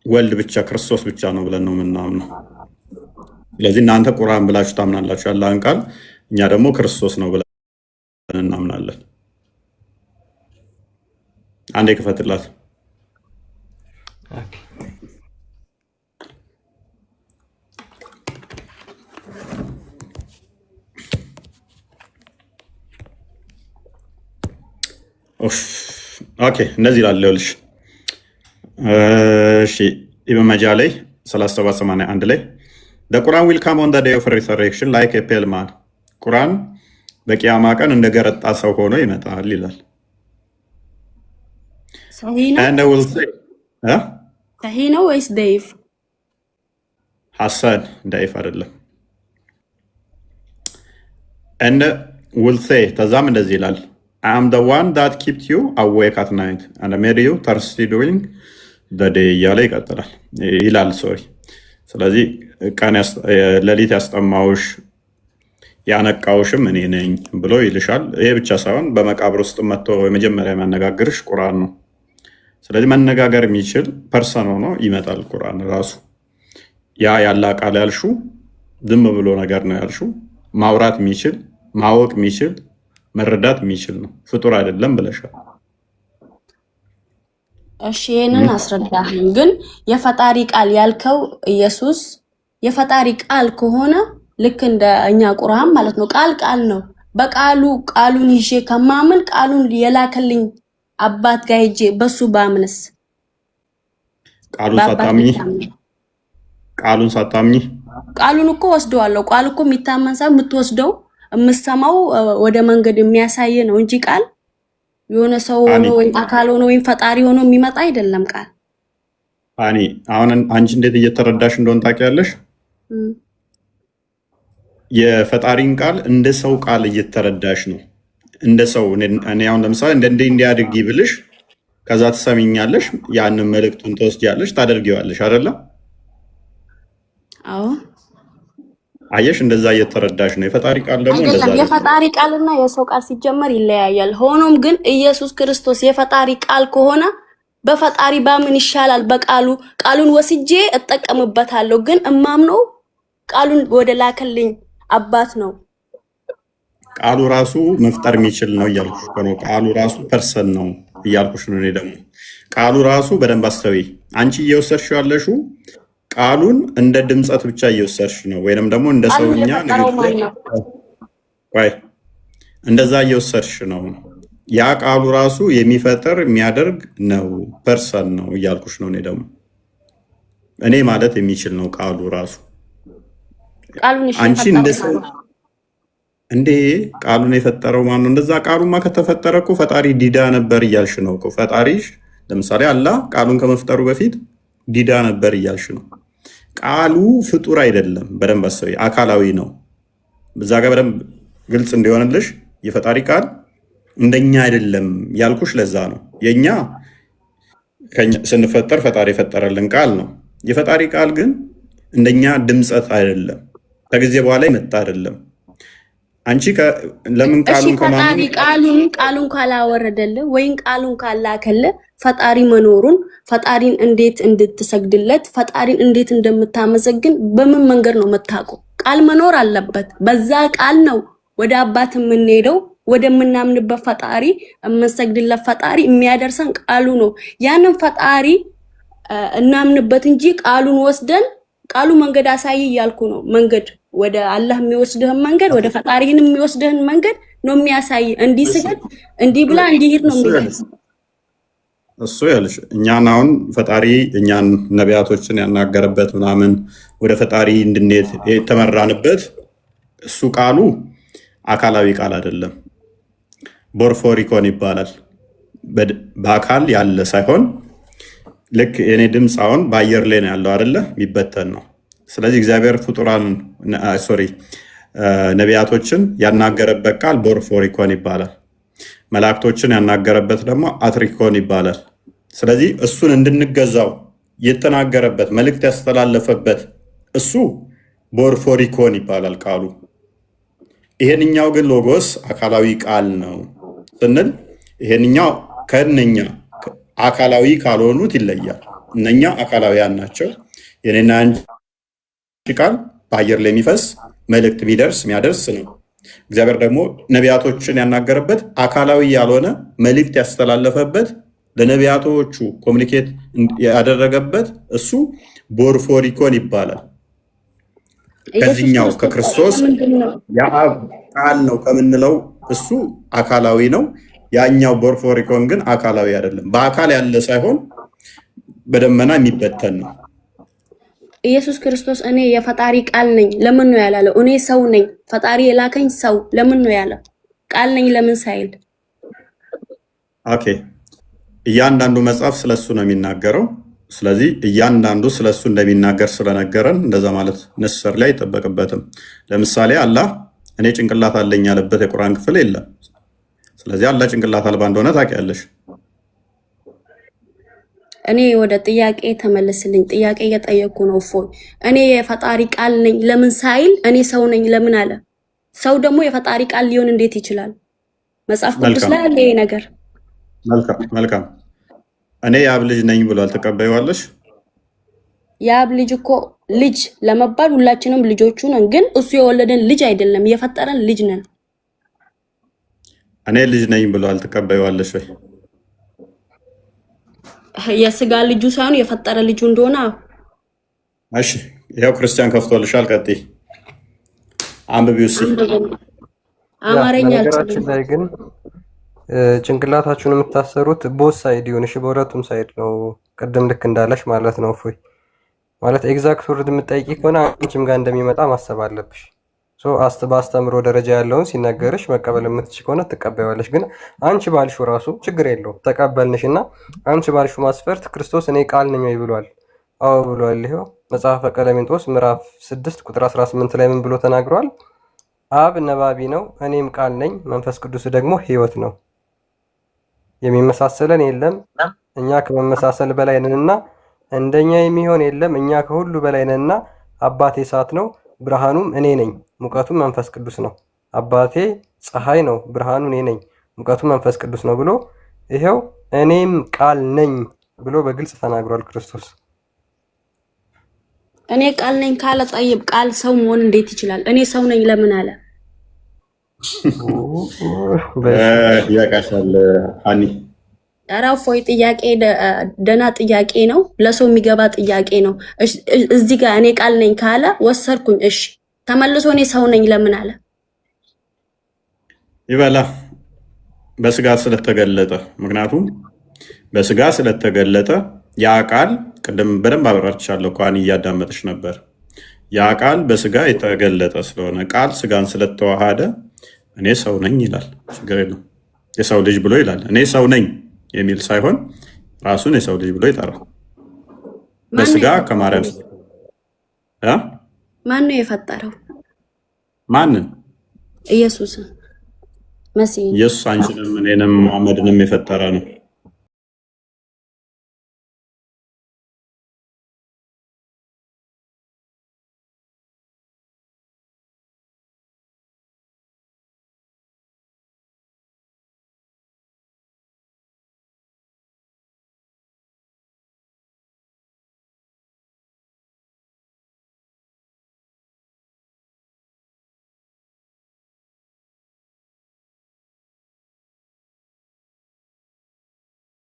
ወልድ ብቻ ክርስቶስ ብቻ ነው ብለን ነው የምናምነው። ስለዚህ እናንተ ቁርአን ብላችሁ ታምናላችሁ ያላህን ቃል፣ እኛ ደግሞ ክርስቶስ ነው ብለን እናምናለን። አንዴ ክፈትላት። ኦኬ እንደዚህ ላለውልሽ። እሺ ኢብን መጃ ላይ 3781 ላይ the Quran will come on the day of resurrection like a pale man ቁርአን በቂያማ ቀን እንደገረጣ ሰው ሆኖ ይመጣል ይላል። ሰሂህ ነው ወይስ ደይፍ? ሐሰን ደይፍ አይደለም። and will say ተዛም እንደዚህ ይላል I am the one that kept you awake at night and made you thirsty during the day እያለ ይቀጥላል ይላል። ሶሪ ስለዚህ ቀን ሌሊት ያስጠማውሽ ያነቃውሽም እኔ ነኝ ብሎ ይልሻል። ይሄ ብቻ ሳይሆን በመቃብር ውስጥ መጥቶ የመጀመሪያ የሚያነጋግርሽ ቁርአን ነው። ስለዚህ መነጋገር የሚችል ፐርሰን ሆኖ ይመጣል ቁርአን ራሱ። ያ ያላ ቃል ያልሹ ዝም ብሎ ነገር ነው ያልሹ። ማውራት የሚችል ማወቅ የሚችል መረዳት የሚችል ነው፣ ፍጡር አይደለም ብለሻል። እሺ ይሄንን አስረዳህኝ። ግን የፈጣሪ ቃል ያልከው ኢየሱስ የፈጣሪ ቃል ከሆነ ልክ እንደ እኛ ቁርአን ማለት ነው። ቃል ነው። በቃሉ ቃሉን ይዤ ከማምን ቃሉን የላከልኝ አባት ጋር ሄጄ በሱ ባምንስ? ቃሉን ሳታምኚ? ቃሉን እኮ ወስደዋለሁ። ቃል እኮ የሚታመን ሰው የምትወስደው የምሰማው ወደ መንገድ የሚያሳይ ነው እንጂ ቃል የሆነ ሰው ሆኖ ወይ አካል ሆኖ ወይ ፈጣሪ ሆኖ የሚመጣ አይደለም ቃል። አኒ አሁን አንቺ እንዴት እየተረዳሽ እንደሆነ ታውቂያለሽ? የፈጣሪን ቃል እንደ ሰው ቃል እየተረዳሽ ነው። እንደ ሰው እኔ አሁን ለምሳሌ እንዲያድግ ይብልሽ ከዛ ትሰሚኛለሽ፣ ያንን መልእክቱን ትወስጃለሽ፣ ታደርጊዋለሽ አይደለም? አዎ አየሽ፣ እንደዛ እየተረዳሽ ነው። የፈጣሪ ቃል ደግሞ እንደዛ አይደለም። የፈጣሪ ቃልና የሰው ቃል ሲጀመር ይለያያል። ሆኖም ግን ኢየሱስ ክርስቶስ የፈጣሪ ቃል ከሆነ በፈጣሪ ባምን ይሻላል። ቃሉን ወስጄ እጠቀምበታለሁ። ግን እማምነው ቃሉን ወደ ላከልኝ አባት ነው። ቃሉ ራሱ መፍጠር የሚችል ነው እያልኩሽ ነው። ቃሉ ራሱ ፐርሰን ነው እያልኩሽ ነው። እኔ ደግሞ ቃሉ ራሱ በደንብ አስተዊ። አንቺ እየወሰድሽው ያለሽው ቃሉን እንደ ድምፀት ብቻ እየወሰድሽ ነው፣ ወይንም ደግሞ እንደ ሰውኛ ወይ እንደዛ እየወሰድሽ ነው። ያ ቃሉ ራሱ የሚፈጥር የሚያደርግ ነው፣ ፐርሰን ነው እያልኩሽ ነው። እኔ ማለት የሚችል ነው ቃሉ ራሱ። አንቺ እንደ ሰው እንዴ ቃሉን የፈጠረው ማን ነው? እንደዛ ቃሉማ ከተፈጠረ እኮ ፈጣሪ ዲዳ ነበር እያልሽ ነው እኮ። ፈጣሪሽ ለምሳሌ አላህ ቃሉን ከመፍጠሩ በፊት ዲዳ ነበር እያልሽ ነው። ቃሉ ፍጡር አይደለም። በደንብ አሰቢ፣ አካላዊ ነው። በዛ ጋር በደንብ ግልጽ እንዲሆንልሽ የፈጣሪ ቃል እንደኛ አይደለም ያልኩሽ ለዛ ነው። የኛ ስንፈጠር ፈጣሪ የፈጠረልን ቃል ነው። የፈጣሪ ቃል ግን እንደኛ ድምፀት አይደለም፣ ከጊዜ በኋላ ይመጣ አይደለም። አንቺ ለምን ቃሉን ፈጣሪ ቃሉን ካላወረደልህ ወይም ቃሉን ካላከልህ ፈጣሪ መኖሩን ፈጣሪን እንዴት እንድትሰግድለት ፈጣሪን እንዴት እንደምታመሰግን በምን መንገድ ነው የምታውቀው? ቃል መኖር አለበት። በዛ ቃል ነው ወደ አባት የምንሄደው፣ ወደምናምንበት ፈጣሪ የምንሰግድለት ፈጣሪ የሚያደርሰን ቃሉ ነው። ያንን ፈጣሪ እናምንበት እንጂ ቃሉን ወስደን ቃሉ መንገድ አሳይ እያልኩ ነው። መንገድ ወደ አላህ የሚወስድህን መንገድ ወደ ፈጣሪህን የሚወስድህን መንገድ ነው የሚያሳይ። እንዲህ ስገድ፣ እንዲህ ብላ፣ እንዲህ ሂድ ነው የሚለው እሱ ያልሽ። እኛን አሁን ፈጣሪ እኛን ነቢያቶችን ያናገረበት ምናምን ወደ ፈጣሪ እንድንሄድ የተመራንበት እሱ ቃሉ አካላዊ ቃል አይደለም። ቦርፎሪኮን ይባላል። በአካል ያለ ሳይሆን ልክ የኔ ድምፅ አሁን በአየር ላይ ነው ያለው አይደለ? የሚበተን ነው። ስለዚህ እግዚአብሔር ፍጡራን ነቢያቶችን ያናገረበት ቃል ቦርፎሪኮን ይባላል። መላእክቶችን ያናገረበት ደግሞ አትሪኮን ይባላል። ስለዚህ እሱን እንድንገዛው የተናገረበት መልእክት ያስተላለፈበት እሱ ቦርፎሪኮን ይባላል ቃሉ። ይሄንኛው ግን ሎጎስ አካላዊ ቃል ነው ስንል ይሄንኛው ከእነኛ አካላዊ ካልሆኑት ይለያል። እነኛ አካላዊያን ናቸው። የኔና አንቺ ቃል በአየር ላይ የሚፈስ መልእክት የሚያደርስ ነው። እግዚአብሔር ደግሞ ነቢያቶችን ያናገረበት አካላዊ ያልሆነ መልእክት ያስተላለፈበት ለነቢያቶቹ ኮሚኒኬት ያደረገበት እሱ ቦርፎሪኮን ይባላል። ከዚህኛው ከክርስቶስ የአብ ቃል ነው ከምንለው እሱ አካላዊ ነው። ያኛው ቦርፎሪኮን ግን አካላዊ አይደለም። በአካል ያለ ሳይሆን በደመና የሚበተን ነው። ኢየሱስ ክርስቶስ እኔ የፈጣሪ ቃል ነኝ ለምን ነው ያላለው? እኔ ሰው ነኝ ፈጣሪ የላከኝ ሰው ለምን ነው ያለው? ቃል ነኝ ለምን ሳይል? ኦኬ፣ እያንዳንዱ መጽሐፍ ስለሱ ነው የሚናገረው። ስለዚህ እያንዳንዱ ስለሱ እንደሚናገር ስለነገረን እንደዛ ማለት ነሰር ላይ አይጠበቅበትም። ለምሳሌ አላህ እኔ ጭንቅላት አለኝ ያለበት የቁርአን ክፍል የለም። ስለዚህ አላህ ጭንቅላት አልባ እንደሆነ ታውቂያለሽ። እኔ ወደ ጥያቄ ተመለስልኝ። ጥያቄ እየጠየኩ ነው። እፎይ እኔ የፈጣሪ ቃል ነኝ ለምን ሳይል እኔ ሰው ነኝ ለምን አለ? ሰው ደግሞ የፈጣሪ ቃል ሊሆን እንዴት ይችላል? መጽሐፍ ቅዱስ ላይ አለ ይሄ ነገር። መልካም እኔ የአብ ልጅ ነኝ ብሏል። ተቀበይዋለሽ? የአብ ልጅ እኮ ልጅ ለመባል ሁላችንም ልጆቹ ነን፣ ግን እሱ የወለደን ልጅ አይደለም፣ የፈጠረን ልጅ ነን። እኔ ልጅ ነኝ ብሏል። ተቀበይዋለሽ ወይ? የስጋ ልጁ ሳይሆን የፈጠረ ልጁ እንደሆነ። እሺ ያው ክርስቲያን ከፍቶልሻል። ቀጥይ አንብቢው እስኪ። አማርኛ ነገራችን ላይ ግን ጭንቅላታችሁን የምታሰሩት ቦስ ሳይድ ይሁን። እሺ በሁለቱም ሳይድ ነው። ቅድም ልክ እንዳለሽ ማለት ነው። እፎይ ማለት ኤግዛክት ወርድ የምትጠይቂ ከሆነ አንቺም ጋር እንደሚመጣ ማሰብ አለብሽ። በአስተምሮ ደረጃ ያለውን ሲነገርሽ መቀበል የምትችል ከሆነ ትቀበያለሽ። ግን አንቺ ባልሽው ራሱ ችግር የለውም ተቀበልንሽ እና አንቺ ባልሽው ማስፈርት ክርስቶስ እኔ ቃል ነኝ ወይ ብሏል? አዎ ብሏል። ይኸው መጽሐፈ ቀለሜንጦስ ምዕራፍ 6 ቁጥር 18 ላይ ምን ብሎ ተናግሯል? አብ ነባቢ ነው፣ እኔም ቃል ነኝ፣ መንፈስ ቅዱስ ደግሞ ሕይወት ነው። የሚመሳሰለን የለም፣ እኛ ከመመሳሰል በላይ ነንና፣ እንደኛ የሚሆን የለም፣ እኛ ከሁሉ በላይ ነንና፣ አባቴ እሳት ነው፣ ብርሃኑም እኔ ነኝ፣ ሙቀቱም መንፈስ ቅዱስ ነው። አባቴ ፀሐይ ነው፣ ብርሃኑ እኔ ነኝ፣ ሙቀቱ መንፈስ ቅዱስ ነው ብሎ ይኸው እኔም ቃል ነኝ ብሎ በግልጽ ተናግሯል ክርስቶስ። እኔ ቃል ነኝ ካለ ጠይብ ቃል ሰው መሆን እንዴት ይችላል? እኔ ሰው ነኝ ለምን አለ? ያቃሻል አኒ ራፎይ ጥያቄ ደና ጥያቄ ነው፣ ለሰው የሚገባ ጥያቄ ነው። እዚህ ጋር እኔ ቃል ነኝ ካለ ወሰርኩኝ። እሺ ተመልሶ እኔ ሰው ነኝ ለምን አለ? ይበላ በስጋ ስለተገለጠ። ምክንያቱም በስጋ ስለተገለጠ ያ ቃል ቅድም በደንብ አብራርቻለሁ። ቋን እያዳመጥሽ ነበር። ያ ቃል በስጋ የተገለጠ ስለሆነ ቃል ስጋን ስለተዋሃደ እኔ ሰው ነኝ ይላል። ችግር የለም። የሰው ልጅ ብሎ ይላል። እኔ ሰው ነኝ የሚል ሳይሆን ራሱን የሰው ልጅ ብሎ ይጠራል። በስጋ ከማርያም ማን ነው የፈጠረው? ማንን? ኢየሱስ መሲህ። ኢየሱስ አንቺንም እኔንም መሐመድንም የፈጠረ ነው።